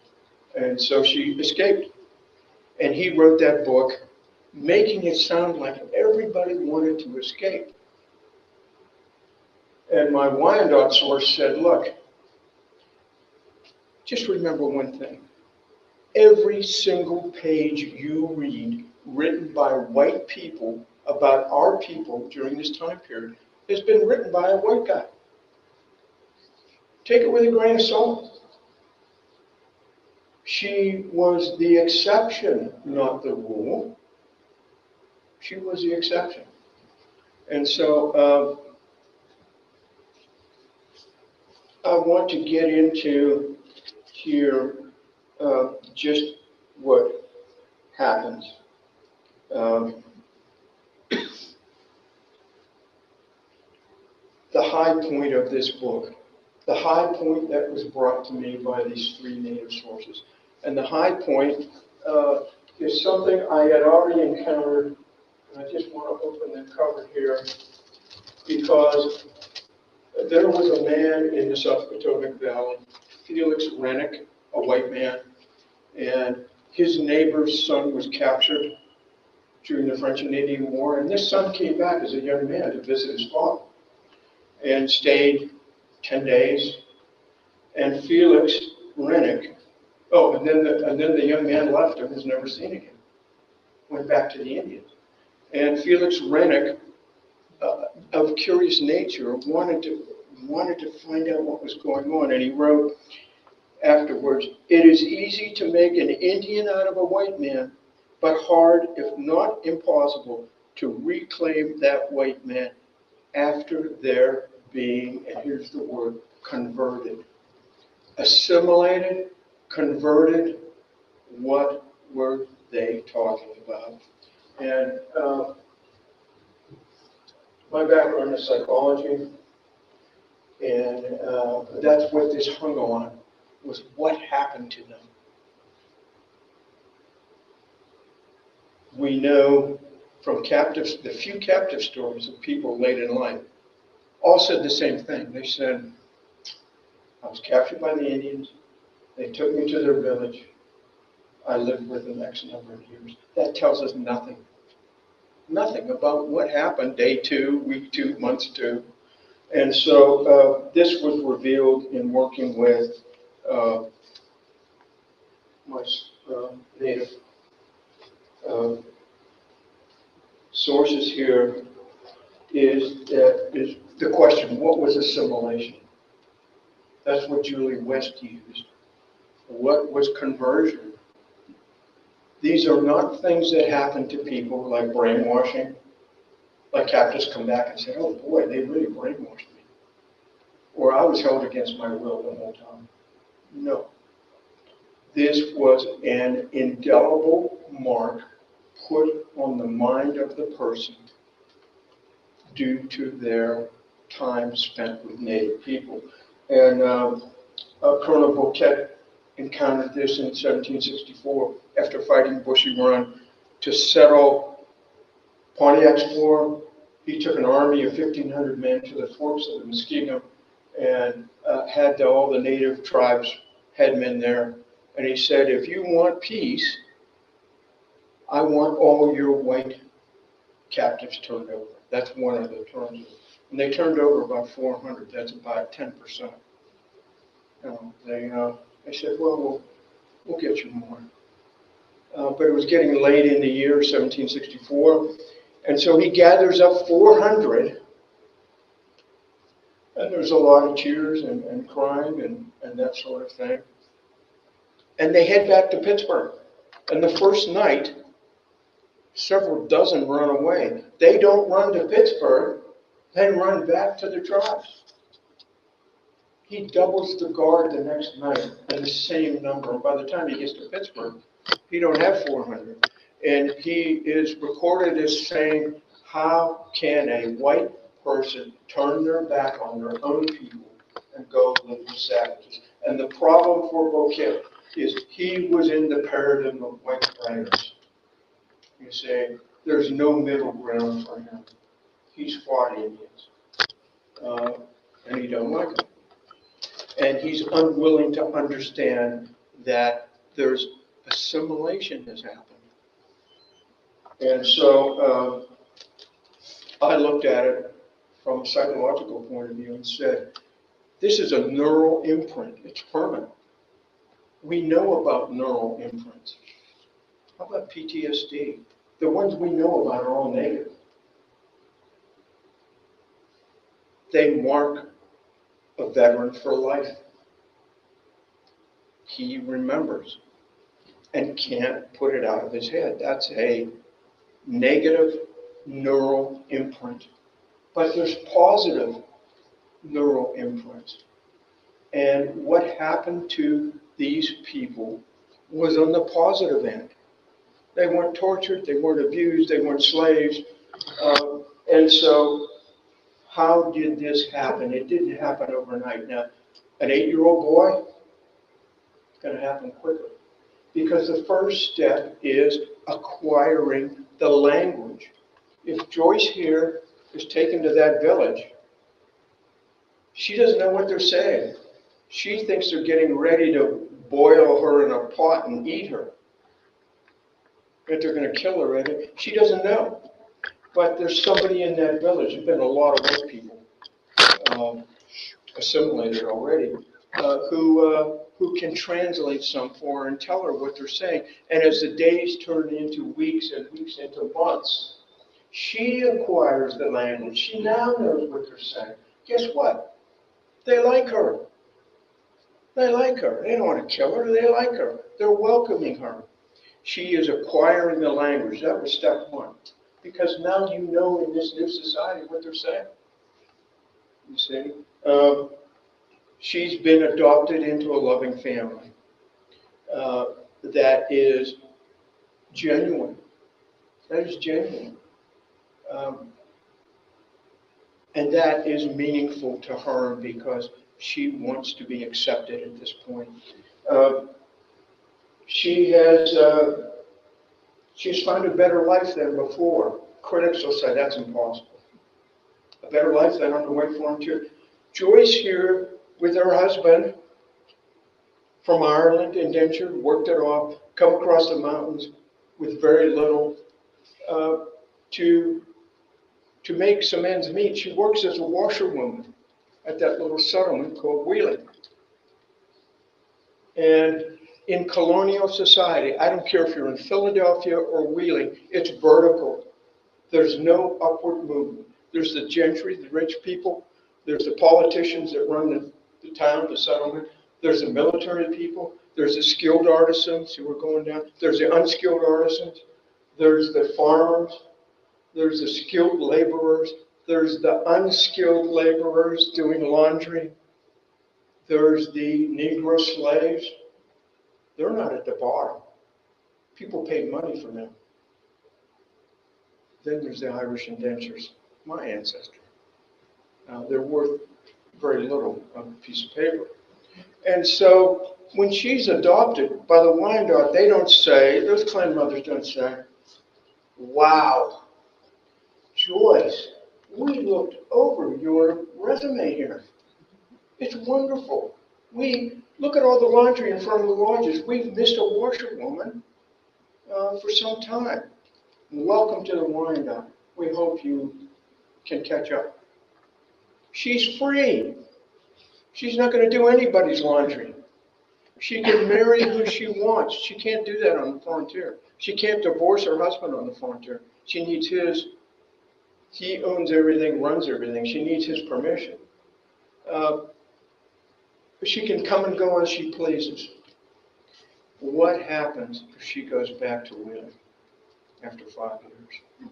And so she escaped. And he wrote that book, making it sound like everybody wanted to escape. And my Wyandot source said, look, just remember one thing. Every single page you read written by white people about our people during this time period has been written by a white guy. Take it with a grain of salt. She was the exception, not the rule. She was the exception. And so I want to get into here just what happens. The high point of this book, the high point that was brought to me by these three native sources. And the high point is something I had already encountered, and I just want to open the cover here, because there was a man in the South Potomac Valley, Felix Renick, a white man, and his neighbor's son was captured during the French and Indian War, and this son came back as a young man to visit his father and stayed 10 days. And Felix Renick, and then the young man left and was never seen again. Went back to the Indians. And Felix Renick, of curious nature, wanted to find out what was going on, and he wrote afterwards, "It is easy to make an Indian out of a white man, but hard, if not impossible, to reclaim that white man after their being," and here's the word, converted. Assimilated, converted, what were they talking about? And my background is psychology, and that's what this hung on, was what happened to them. We know from captives, the few captive stories of people late in life, all said the same thing. They said, I was captured by the Indians. They took me to their village. I lived with them X number of years. That tells us nothing. Nothing about what happened day 2, week 2, months 2. And so this was revealed in working with my native sources here, is the question, what was assimilation? That's what Julie West used. What was conversion? These are not things that happen to people like brainwashing, like captives come back and say, oh boy, they really brainwashed me. Or I was held against my will the whole time. No. This was an indelible mark put on the mind of the person due to their time spent with Native people. And Colonel Bouquet encountered this in 1764 after fighting Bushy Run to settle Pontiac's War. He took an army of 1,500 men to the forks of the Muskingum and had all the native tribes headmen there. And he said, if you want peace, I want all your white captives turned over. That's one of the terms. And they turned over about 400. That's about 10%. They said, well, we'll get you more. But it was getting late in the year, 1764. And so he gathers up 400. And there's a lot of cheers and crying and that sort of thing. And they head back to Pittsburgh. And the first night, several dozen run away. They don't run to Pittsburgh. They run back to the tribes. He doubles the guard the next night and the same number. By the time he gets to Pittsburgh, he don't have 400. And he is recorded as saying, how can a white person turn their back on their own people and go live with savages? And the problem for Bouquet is he was in the paradigm of white fighters. You say, there's no middle ground for him. He's fought Indians. And he don't like them. And he's unwilling to understand that there's assimilation has happened. And so I looked at it from a psychological point of view and said, this is a neural imprint. It's permanent. We know about neural imprints. How about PTSD? The ones we know about are all negative. They mark a veteran for life. He remembers and can't put it out of his head. That's a negative neural imprint. But there's positive neural imprints. And what happened to these people was on the positive end. They weren't tortured, they weren't abused, they weren't slaves. And so how did this happen? It didn't happen overnight. Now, an 8-year-old boy, it's going to happen quickly. Because the first step is acquiring the language. If Joyce here is taken to that village, she doesn't know what they're saying. She thinks they're getting ready to boil her in a pot and eat her. That they're going to kill her. She doesn't know. But there's somebody in that village, there's been a lot of white people assimilated already, who can translate some for her and tell her what they're saying. And as the days turn into weeks and weeks into months, she acquires the language. She now knows what they're saying. Guess what? They like her. They like her. They don't want to kill her. They like her. They're welcoming her. She is acquiring the language. That was step one. Because now you know in this new society what they're saying. You see? She's been adopted into a loving family that is genuine. That is genuine. And that is meaningful to her because she wants to be accepted at this point. She's found a better life than before. Critics will say that's impossible. A better life than on the way for him too. Joyce here with her husband from Ireland, indentured, worked it off, come across the mountains with very little to make some ends meet. She works as a washerwoman at that little settlement called Wheeling. And in colonial society, I don't care if you're in Philadelphia or Wheeling, it's vertical. There's no upward movement. There's the gentry, the rich people. There's the politicians that run the town, the settlement. There's the military people. There's the skilled artisans who are going down. There's the unskilled artisans. There's the farmers. There's the skilled laborers. There's the unskilled laborers doing laundry. There's the Negro slaves. They're not at the bottom. People paid money for them. Then there's the Irish indentures, my ancestor. They're worth very little on a piece of paper. And so when she's adopted by the Wyandot, they don't say, those clan mothers don't say, wow, Joyce, we looked over your resume here. It's wonderful. We look at all the laundry in front of the lodges. We've missed a washerwoman for some time. Welcome to the Wyandot. We hope you can catch up. She's free. She's not going to do anybody's laundry. She can marry who she wants. She can't do that on the frontier. She can't divorce her husband on the frontier. She needs his. He owns everything, runs everything. She needs his permission. She can come and go as she pleases. What happens if she goes back to Wheeling after 5 years?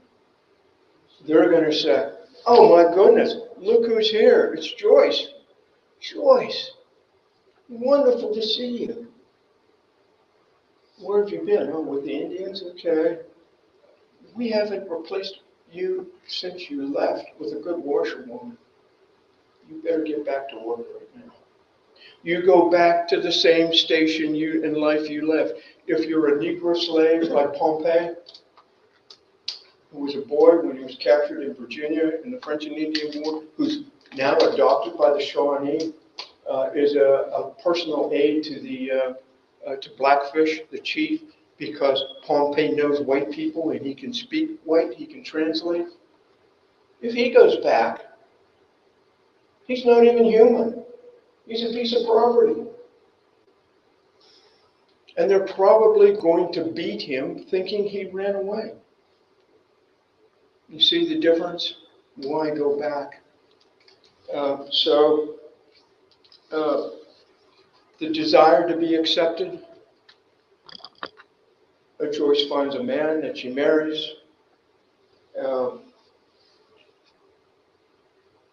They're going to say, oh my goodness, look who's here. It's Joyce. Joyce, wonderful to see you. Where have you been? Oh, with the Indians? Okay. We haven't replaced you since you left with a good washerwoman. You better get back to work right now. You go back to the same station in life you left. If you're a Negro slave like Pompey, who was a boy when he was captured in Virginia in the French and Indian War, who's now adopted by the Shawnee, is a personal aid to Blackfish, the chief, because Pompey knows white people and he can speak white, he can translate. If he goes back, he's not even human. He's a piece of property. And they're probably going to beat him thinking he ran away. You see the difference? Why go back? The desire to be accepted. Joyce finds a man that she marries.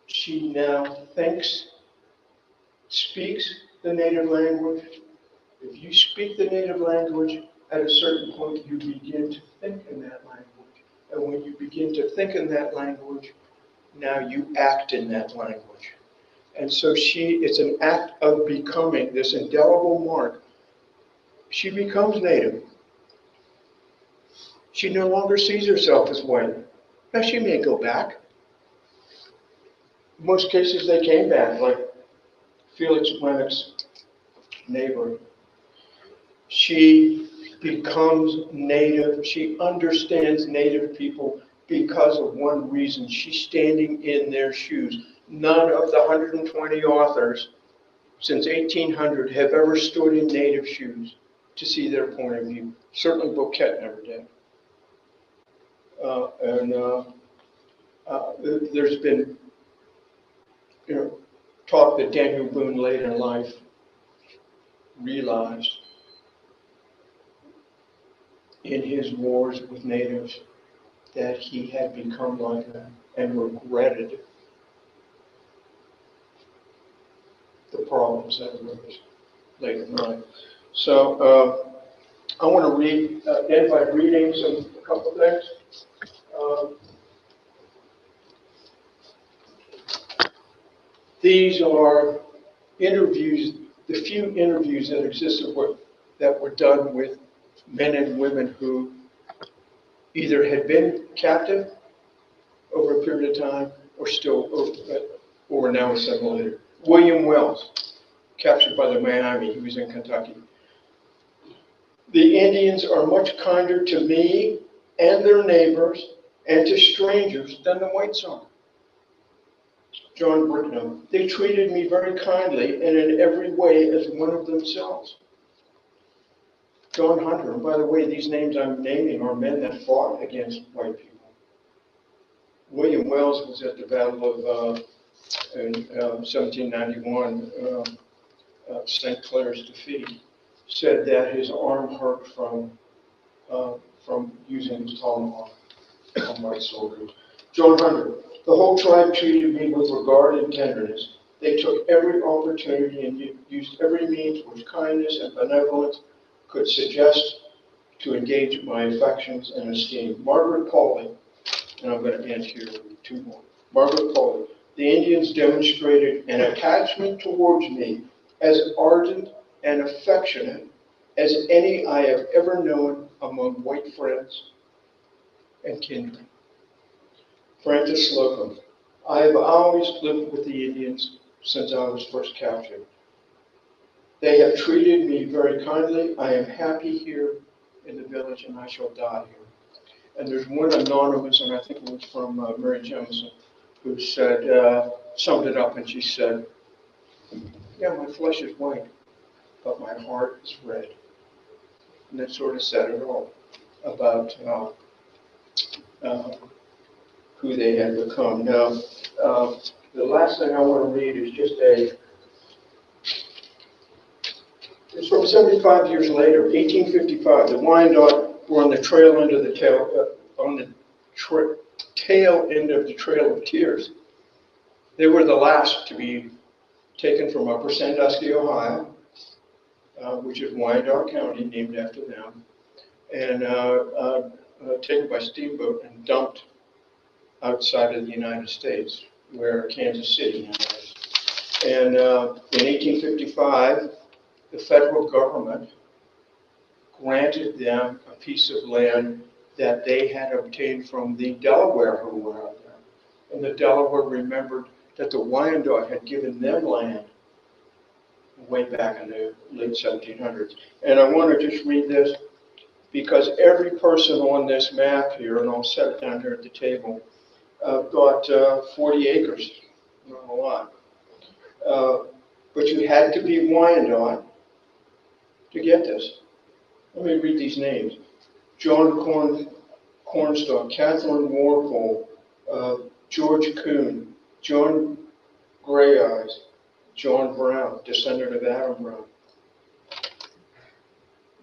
She now speaks the native language. If you speak the native language, at a certain point you begin to think in that language. And when you begin to think in that language, now you act in that language. And so it's an act of becoming this indelible mark. She becomes native. She no longer sees herself as white. Now she may go back. In most cases they came back, like Felix Renick's neighbor. She becomes native. She understands native people because of one reason. She's standing in their shoes. None of the 120 authors since 1800 have ever stood in native shoes to see their point of view. Certainly Bouquet never did. There's been talk that Daniel Boone late in life realized in his wars with natives that he had become like them and regretted the problems that arose late in life. So I want to end by reading a couple of things. These are interviews, the few interviews that existed that were done with men and women who either had been captive over a period of time or were now assimilated. William Wells, captured by the Miami, he was in Kentucky. The Indians are much kinder to me and their neighbors and to strangers than the whites are. John Bricknell, they treated me very kindly and in every way as one of themselves. John Hunter, and by the way, these names I'm naming are men that fought against white people. William Wells was at the Battle of in 1791. St. Clair's defeat, said that his arm hurt from using his tomahawk on white soldiers. John Hunter, the whole tribe treated me with regard and tenderness. They took every opportunity and used every means which kindness and benevolence could suggest to engage my affections and esteem. Margaret Pauley, and I'm going to end here with two more. Margaret Pauley, the Indians demonstrated an attachment towards me as ardent and affectionate as any I have ever known among white friends and kindred. Francis Slocum, I have always lived with the Indians since I was first captured. They have treated me very kindly. I am happy here in the village and I shall die here. And there's one anonymous, and I think it was from Mary Johnson, who said, summed it up, and she said, yeah, my flesh is white, but my heart is red. And that sort of said it all about who they had become. Now, the last thing I want to read is just it's from 75 years later, 1855. The Wyandot were on the tail end of the Trail of Tears. They were the last to be taken from Upper Sandusky, Ohio, which is Wyandot County, named after them, and taken by steamboat and dumped outside of the United States, where Kansas City now is. And in 1855, the federal government granted them a piece of land that they had obtained from the Delaware who were out there. And the Delaware remembered that the Wyandot had given them land way back in the late 1700s. And I want to just read this because every person on this map here, and I'll set it down here at the table, got 40 acres, not a lot. But you had to be Wyandot to get this. Let me read these names. John Cornstalk, Catherine Warpole, George Coon, John Gray Eyes, John Brown, descendant of Adam Brown.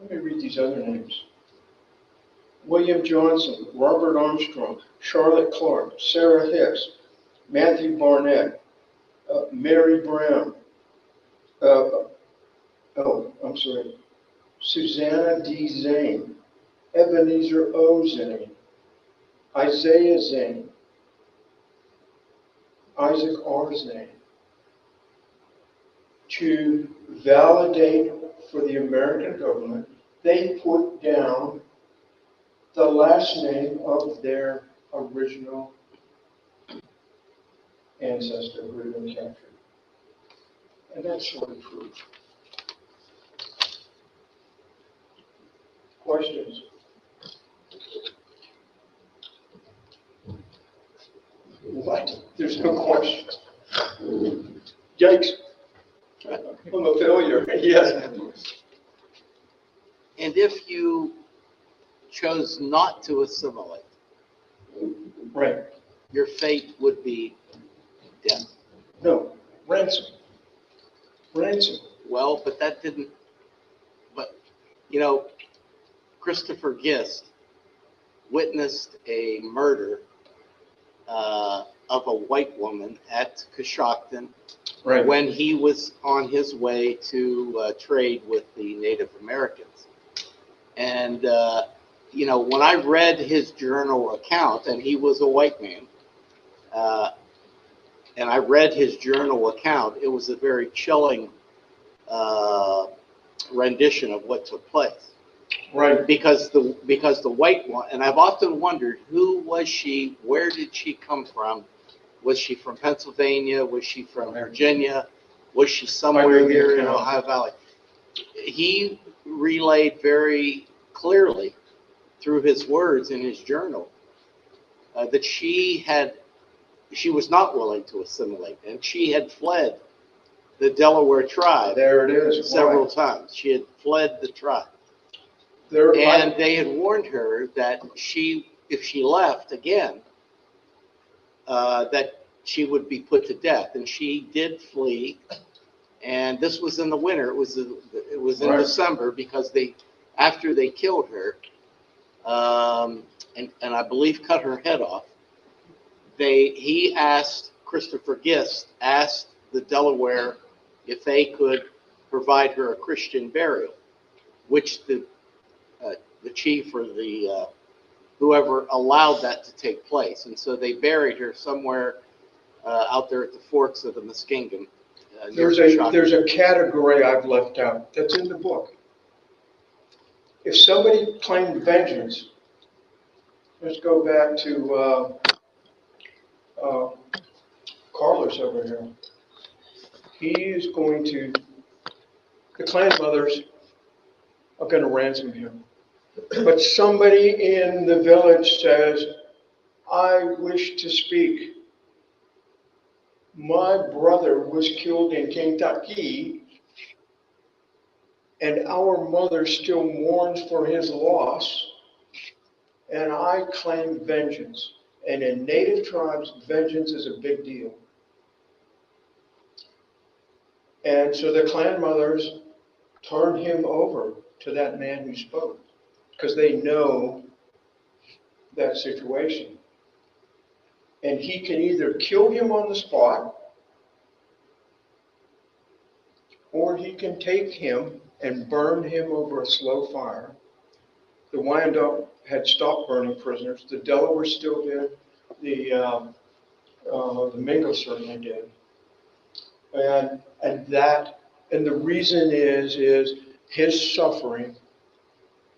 Let me read these other names. William Johnson, Robert Armstrong, Charlotte Clark, Sarah Hicks, Matthew Barnett, Mary Brown, Susanna D. Zane, Ebenezer O. Zane, Isaiah Zane, Isaac R. Zane. To validate for the American government, they put down the last name of their original ancestor who had been captured. And that's sort of proof. Questions? What? There's no questions. Yikes. I'm a failure. Yes. And if you chose not to assimilate, Right. your fate would be death. No. Ransom. Ransom. Well, but that didn't, but, Christopher Gist witnessed a murder of a white woman at Coshocton Right. when he was on his way to trade with the Native Americans. And, when I read his journal account, and he was a white man, and I read his journal account, it was a very chilling rendition of what took place. Right. Because the white one, and I've often wondered, who was she? Where did she come from? Was she from Pennsylvania? Was she from Virginia? Was she somewhere here in Ohio Valley? He relayed very clearly through his words in his journal that she was not willing to assimilate, and she had fled the Delaware tribe. There it is. Several times. She had fled the tribe. And they had warned her that if she left again, that she would be put to death. And she did flee, And this was in the winter. It was in Right. December because after they killed her, and I believe cut her head off. Christopher Gist asked the Delaware if they could provide her a Christian burial, which the chief or the whoever allowed that to take place. And so they buried her somewhere out there at the forks of the Muskingum. There's a category I've left out that's in the book. If somebody claimed vengeance, let's go back to Carlos over here. The clan mothers are going to ransom him. But somebody in the village says, I wish to speak. My brother was killed in Kentucky, and our mother still mourns for his loss, and I claim vengeance. And in native tribes, vengeance is a big deal. And so the clan mothers turn him over to that man who spoke, because they know that situation. And he can either kill him on the spot, or he can take him and burn him over a slow fire. The Wyandot had stopped burning prisoners. The Delaware still did. The Mingo certainly did. And the reason is his suffering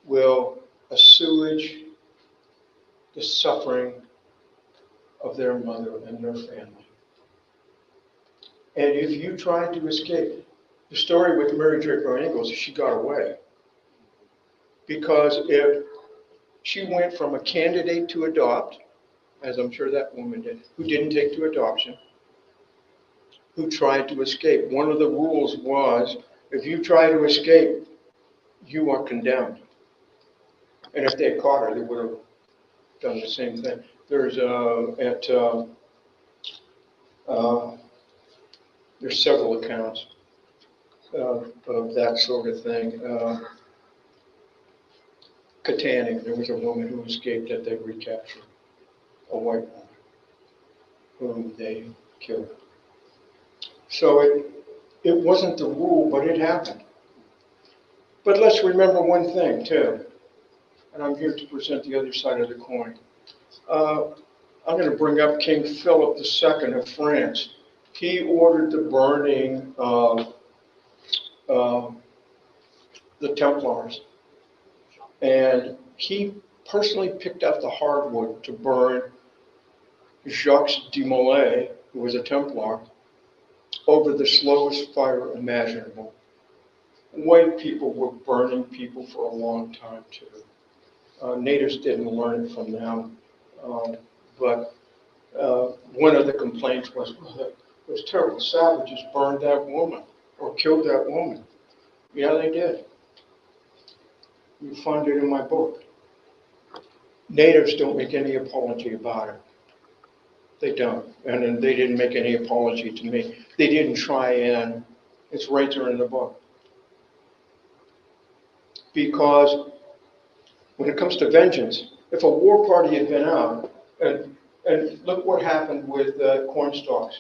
will assuage the suffering of their mother and their family. And if you try to escape, the story with Mary Draper Ingalls, she got away. Because if she went from a candidate to adopt, as I'm sure that woman did, who didn't take to adoption, who tried to escape. One of the rules was, if you try to escape, you are condemned. And if they had caught her, they would have done the same thing. There's several accounts of that sort of thing. Katanning, there was a woman who escaped that they recaptured, a white woman whom they killed. So it wasn't the rule, but it happened. But let's remember one thing too, and I'm here to present the other side of the coin. I'm going to bring up King Philip II of France. He ordered the burning of the Templars. And he personally picked up the hardwood to burn Jacques de Molay, who was a Templar, over the slowest fire imaginable. White people were burning people for a long time too. Natives didn't learn it from them. But one of the complaints was, those terrible savages burned that woman or killed that woman. Yeah, they did. You find it in my book. Natives don't make any apology about it. They don't. And then they didn't make any apology to me. They didn't try and, it's right there in the book. Because when it comes to vengeance, if a war party had been out, and look what happened with corn stalks.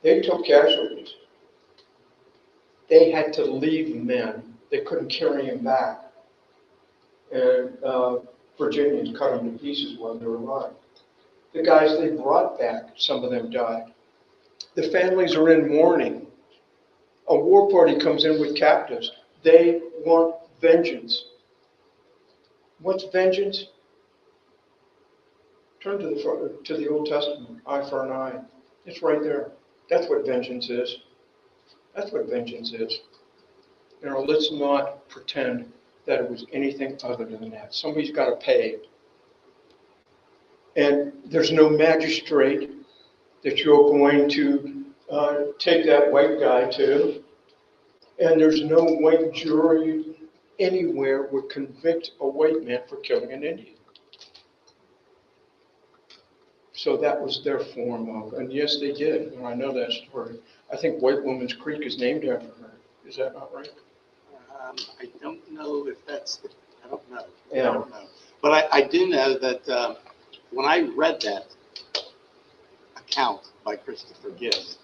They took casualties. They had to leave men. They couldn't carry them back. And Virginians cut them to pieces while they were alive. The guys they brought back, some of them died. The families are in mourning. A war party comes in with captives. They want vengeance. What's vengeance? Turn to the Old Testament, eye for an eye. It's right there. That's what vengeance is. That's what vengeance is. You know, let's not pretend that it was anything other than that. Somebody's got to pay. And there's no magistrate that you're going to take that white guy to. And there's no white jury anywhere would convict a white man for killing an Indian. So that was their form of, and yes, they did, and I know that story. I think White Woman's Creek is named after her. Is that not right? I don't know if that's, I don't know. Yeah. I don't know. But I do know that when I read that account by Christopher Gibbs,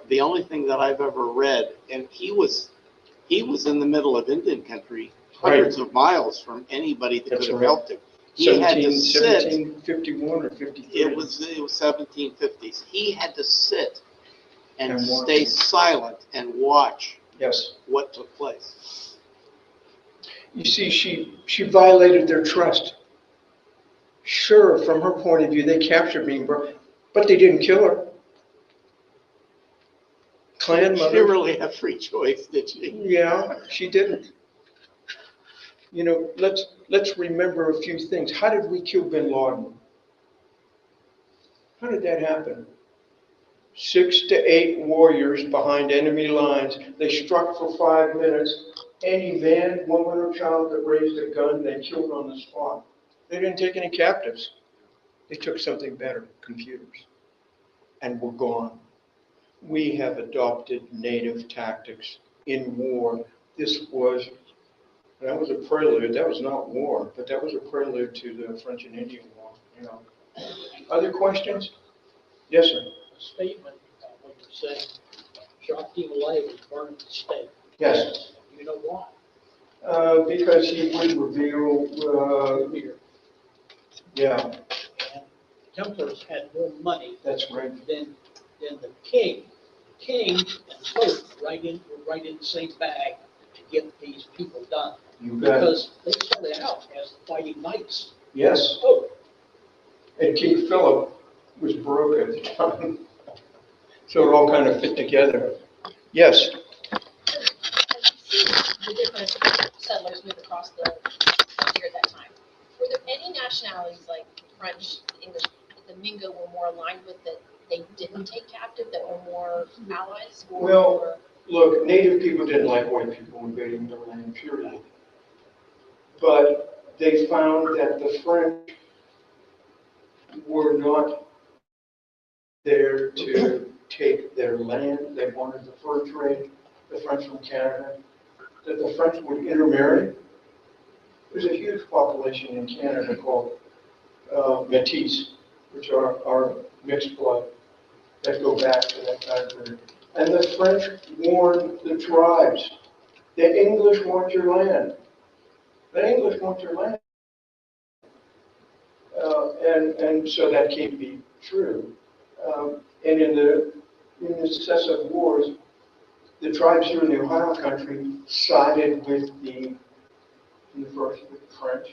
the only thing that I've ever read, and he was in the middle of Indian country, hundreds of miles from anybody that That's could have right. helped him. He had to sit. 1751 or 53. It was 1750s. He had to sit and And watch. stay silent and watch Yes. what took place. You see, she violated their trust. Sure, from her point of view, they captured me, but they didn't kill her. Clan She mother. didn't really have free choice, did she? Yeah, she didn't. Let's remember a few things. How did we kill bin Laden? How did that happen? 6 to 8 warriors behind enemy lines. They struck for 5 minutes. Any man, woman, or child that raised a gun, they killed on the spot. They didn't take any captives. They took something better, computers, and were gone. We have adopted native tactics in war. That was a prelude. That was not war, but that was a prelude to the French and Indian War. Other questions? Yes, sir. A statement about what you said, Jacques Delay was burned at the stake. Yes. You know why? Because he would reveal, Here. yeah, And Templars had more money that's right. than the king. King and Pope were right in the same bag to get these people done. You got it. Because they started out as the fighting knights. Yes. Oh, And King Philip was broke at the time. So it all kind of fit together. Yes. The different settlers moved across the frontier at that time. Were there any nationalities like French, English, that the Mingo were more aligned with that they didn't take captive, that were more allies? Well, look, Native people didn't like white people invading their land, period. But they found that the French were not there to take their land. They wanted the fur trade, the French from Canada, that the French would intermarry. There's a huge population in Canada called Métis, which are mixed blood that go back to that time period. And the French warned the tribes, the English want your land. The English want your land. And so that can't be true. And in the successive wars, the tribes here in the Ohio country sided with the first with the French.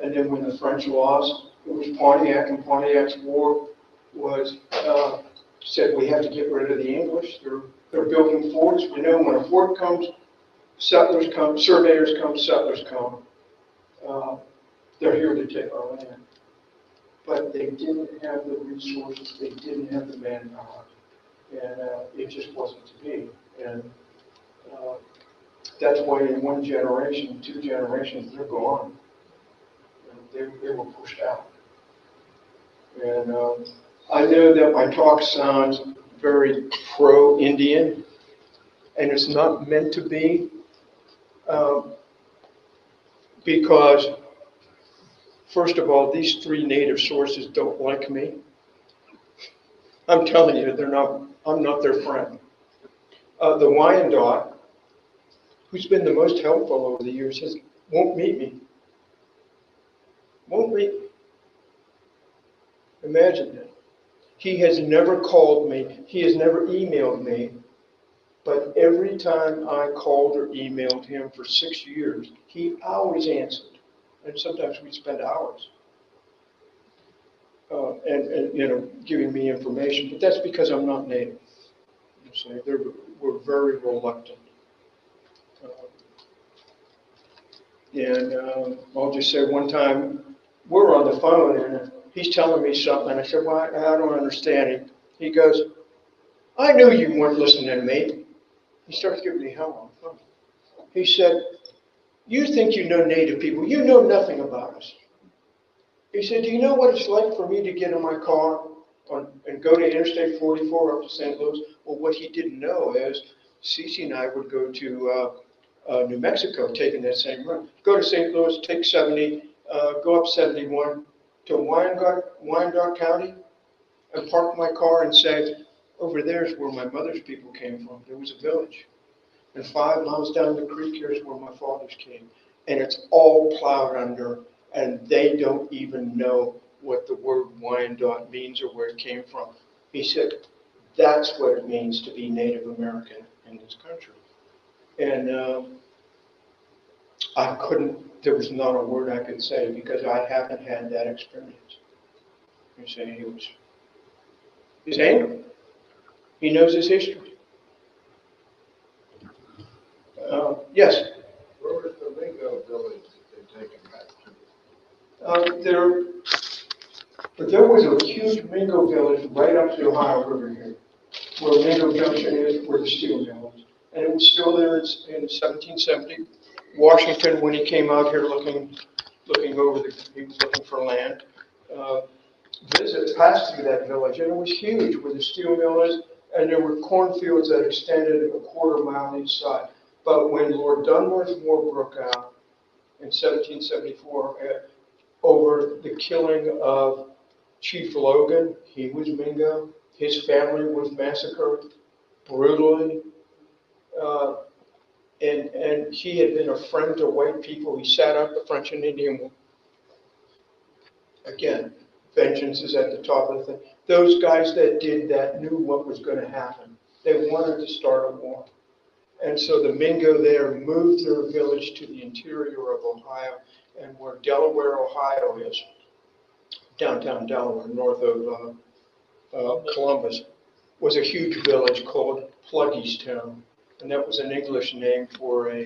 And then when the French lost, it was Pontiac, and Pontiac's war was said we have to get rid of the English. They're building forts. We know when a fort comes, settlers come, surveyors come, settlers come. They're here to take our land. But they didn't have the resources, they didn't have the manpower, and it just wasn't to be. And that's why in 1 generation, 2 generations, they're gone. And they were pushed out. And I know that my talk sounds very pro-Indian, and it's not meant to be, because first of all, these 3 native sources don't like me. I'm telling you, I'm not their friend. The Wyandot, who's been the most helpful over the years, won't meet me. Won't meet me. Imagine that. He has never called me. He has never emailed me. But every time I called or emailed him for 6 years, he always answered. And sometimes we'd spend hours. And giving me information, but that's because I'm not native. So we're very reluctant. I'll just say one time, we're on the phone and he's telling me something, and I said, well, I don't understand it. He goes, I knew you weren't listening to me. He starts giving me hell on the phone. He said, you think you know native people, you know nothing about us. He said, do you know what it's like for me to get in my car and go to Interstate 44 up to St. Louis. Well, what he didn't know is Cece and I would go to New Mexico taking that same route. Go to St. Louis, take 70, go up 71 to Wyandot County and park my car and say, over there is where my mother's people came from. There was a village. And 5 miles down the creek, here's where my father's came. And it's all plowed under, and they don't even know what the word Wyandot means or where it came from. He said, that's what it means to be Native American in this country. And I couldn't, there was not a word I could say because I haven't had that experience. You see, he's angry. He knows his history. Yes? Where was the Mingo village that they taken back to? There was a huge Mingo village right up the Ohio River here, where Mingo Junction is, where the steel mill is. And it was still there in 1770. Washington, when he came out here looking over he was looking for land, passed through that village, and it was huge where the steel mill is, and there were cornfields that extended a quarter mile each side. But when Lord Dunmore's War broke out in 1774, over the killing of Chief Logan, he was Mingo, his family was massacred brutally, and he had been a friend to white people. He sat up the French and Indian War. Again, vengeance is at the top of the thing. Those guys that did that knew what was going to happen. They wanted to start a war. And so the Mingo there moved their village to the interior of Ohio, and where Delaware, Ohio is, downtown Delaware, north of Columbus, was a huge village called Pluggystown. And that was an English name for a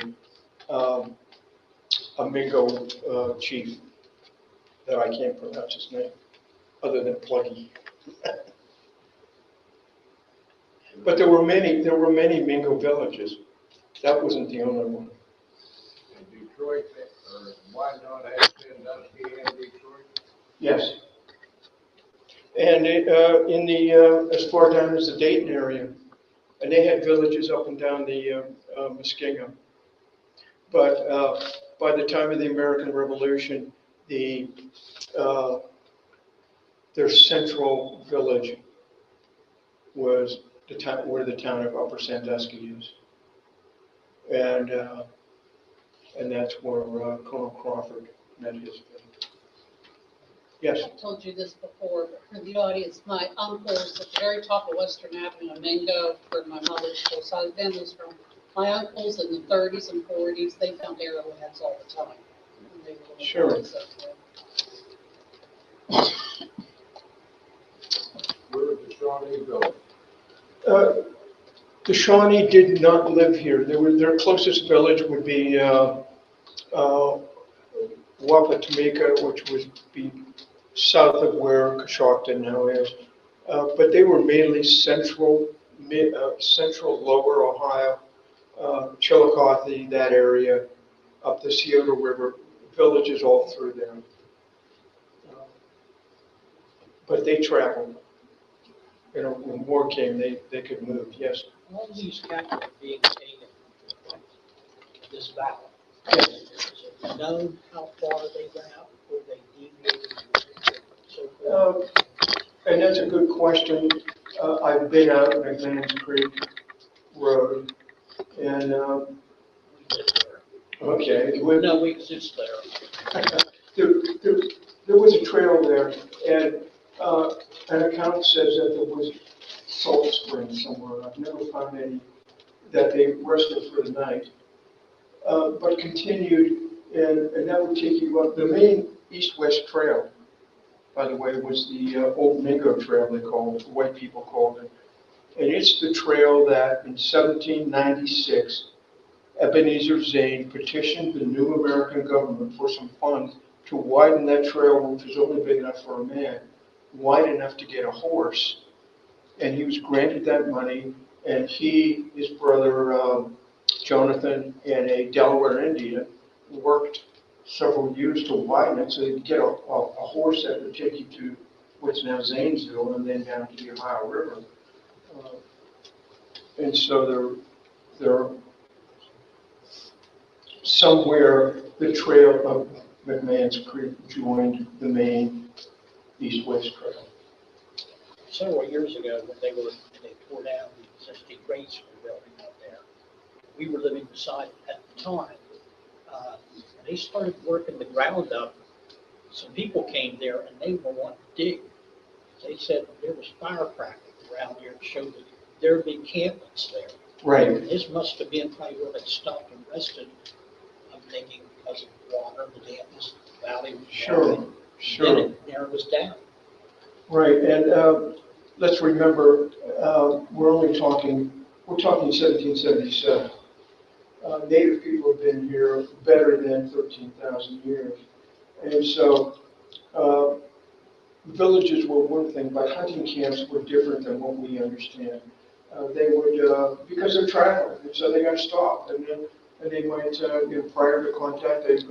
Mingo chief that I can't pronounce his name, other than Pluggy. But there were many Mingo villages. That wasn't the only one. In Detroit, or Wyandot has been Dusty in Detroit? Yes. And in the as far down as the Dayton area, and they had villages up and down the Muskingum. But by the time of the American Revolution, their central village was the town where the town of Upper Sandusky is, and that's where Colonel Crawford met his fate. Yes. I told you this before, but for the audience, my uncle's at the very top of Western Avenue in Mingo, where my mother's full side family's from. My uncles in the 30s and 40s, they found arrowheads all the time. And they were Sure. boys up there. Where was the Shawnee village? The Shawnee did not live here. Their closest village would be Wapatomika, which would be south of where Coshocton now is. But they were mainly central lower Ohio, Chillicothe, that area, up the Scioto River, villages all through there. But they traveled. You know, when war came, they could move, yes. All these cattle are being taken from this valley. Yes. Is it known how far they went out before they deviated and so forth? And that's a good question. I've been out on Glens Creek Road, and okay. No, we exist there. There was a trail there, and an account says that there was salt springs somewhere. I've never found any that they rested for the night, but continued, and that would take you up. The main east-west trail, by the way, was the old Mingo Trail, they called it, the white people called it. And it's the trail that in 1796, Ebenezer Zane petitioned the new American government for some funds to widen that trail, which was only big enough for a man, wide enough to get a horse. And he was granted that money, and he, his brother Jonathan, and a Delaware Indian worked several years to widen it so they could get a horse that would take you to what's now Zanesville, and then down to the Ohio River. And so they're somewhere the trail of McMahon's Creek joined the main east-west trail. Several years ago, when they tore down the existing grade school building out there, we were living beside it at the time. They started working the ground up. Some people came there and they were wanting to dig. They said there was firecrackers around here to show that there'd be encampments there. Right. This must have been probably where they stopped and rested. I'm thinking because of the water, the dampness, the valley was Sure, down. sure. Then it narrows down. Right, and let's remember, we're talking 1777. Native people have been here better than 13,000 years. And so villages were one thing, but hunting camps were different than what we understand. They would, because they're traveling, and so they got to stop, and they might, prior to contact, they'd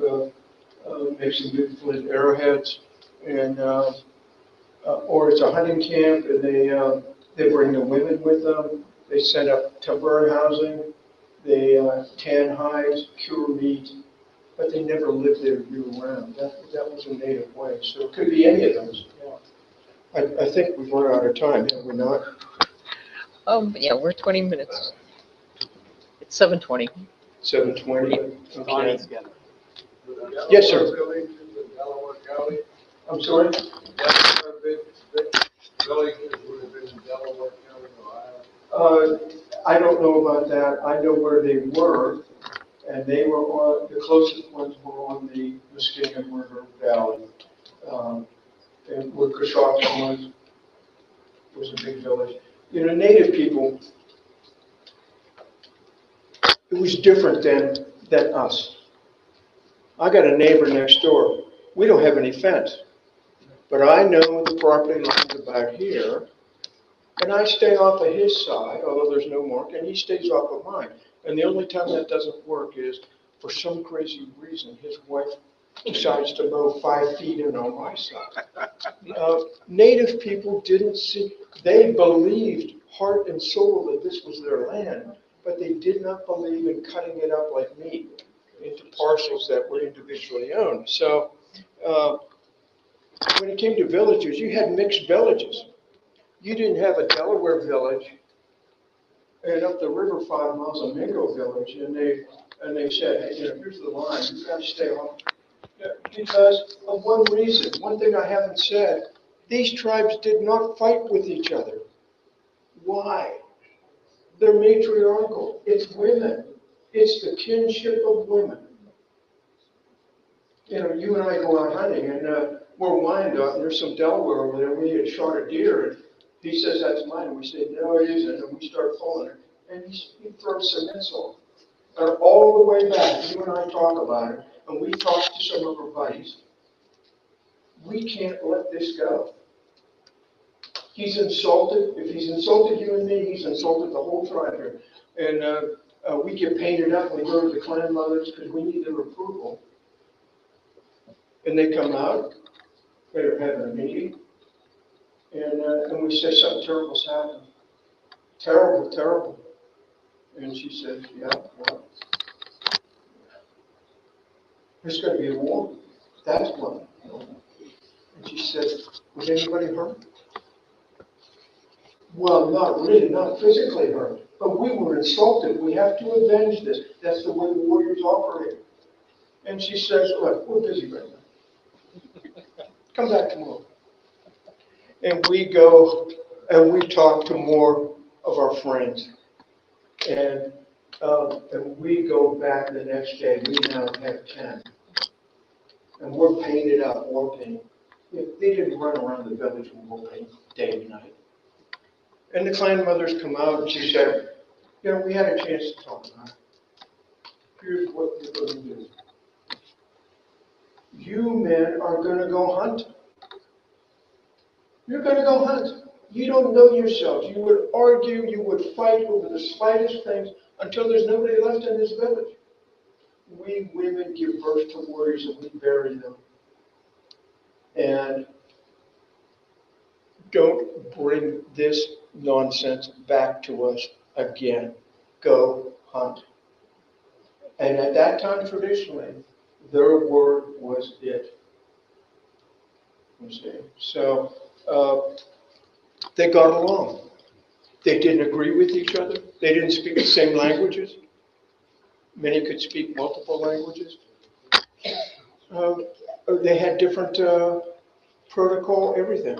make some good flint arrowheads, and or it's a hunting camp, and they bring the women with them. They set up temporary housing. They tan hides, cure meat, but they never lived there year-round. That was a native way. So it could be any of those. I think we've run out of time, have we not? Yeah, we're 20 minutes. It's 7:20. 7:20. Okay. Bonnie's got it. Yes, sir. Villages in Delaware County, I'm sorry? villages would have been in Delaware County, Ohio. I don't know about that. I know where they were, and they were on, the closest ones were on the Muskingum River Valley. And where Coshocton was a big village. Native people, it was different than us. I got a neighbor next door. We don't have any fence, but I know the property lines about here, and I stay off of his side, although there's no mark, and he stays off of mine. And the only time that doesn't work is, for some crazy reason, his wife decides to mow 5 feet in on my side. Native people didn't see, they believed heart and soul that this was their land, but they did not believe in cutting it up like meat into parcels that were individually owned. So when it came to villages, you had mixed villages. You didn't have a Delaware village and up the river 5 miles a Mingo village, and they said, hey, here's the line, you got to stay on. Because of one reason, one thing I haven't said, these tribes did not fight with each other. Why? They're matriarchal. It's women. It's the kinship of women. You and I go out hunting, and we're Wyandot, and there's some Delaware over there. We had shot a deer, and he says, that's mine. And we say, no, it isn't. And we start pulling it. And he throws some insult. And all the way back, you and I talk about it, and we talk to some of our buddies. We can't let this go. He's insulted. If he's insulted you and me, he's insulted the whole tribe here. And we get painted up when we go to the clan mothers because we need their approval. And they come out, they're having a meeting, and we say something terrible's happened. Terrible, terrible. And she says, yeah, well, there's going to be a war. That's one. And she said, was anybody hurt? Well, not really, not physically hurt, but we were insulted. We have to avenge this. That's the way the warriors operate. And she says, look, we're busy right now. Come back tomorrow. And we go and we talk to more of our friends. And we go back the next day. We now have 10. And we're painted up, war paint. They didn't run around the village in war paint day and night. And the clan mothers come out and she said, we had a chance to talk about it. Here's what you're going to do. You men are going to go hunt. You're going to go hunt. You don't know yourselves. You would argue, you would fight over the slightest things until there's nobody left in this village. We women give birth to warriors and we bury them. And don't bring this nonsense back to us again. Go hunt. And at that time, traditionally, their word was it. You see? So they got along. They didn't agree with each other. They didn't speak the same languages. Many could speak multiple languages. They had different protocol, everything.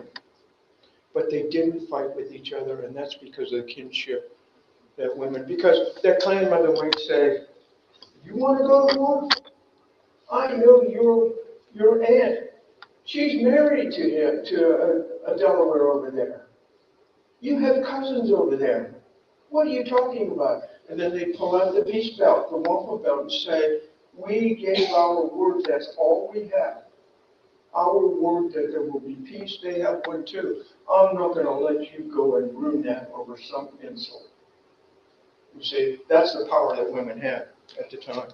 But they didn't fight with each other, and that's because of the kinship that women, because their clan mother might say, you want to go to war? I know your aunt. She's married to him, to a Delaware over there. You have cousins over there. What are you talking about? And then they pull out the peace belt, the waffle belt, and say, we gave our word, that's all we have. Our word that there will be peace, they have one too. I'm not going to let you go and ruin that over some insult. You see, that's the power that women had at the time.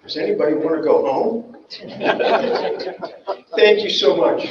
Does anybody want to go home? Thank you so much.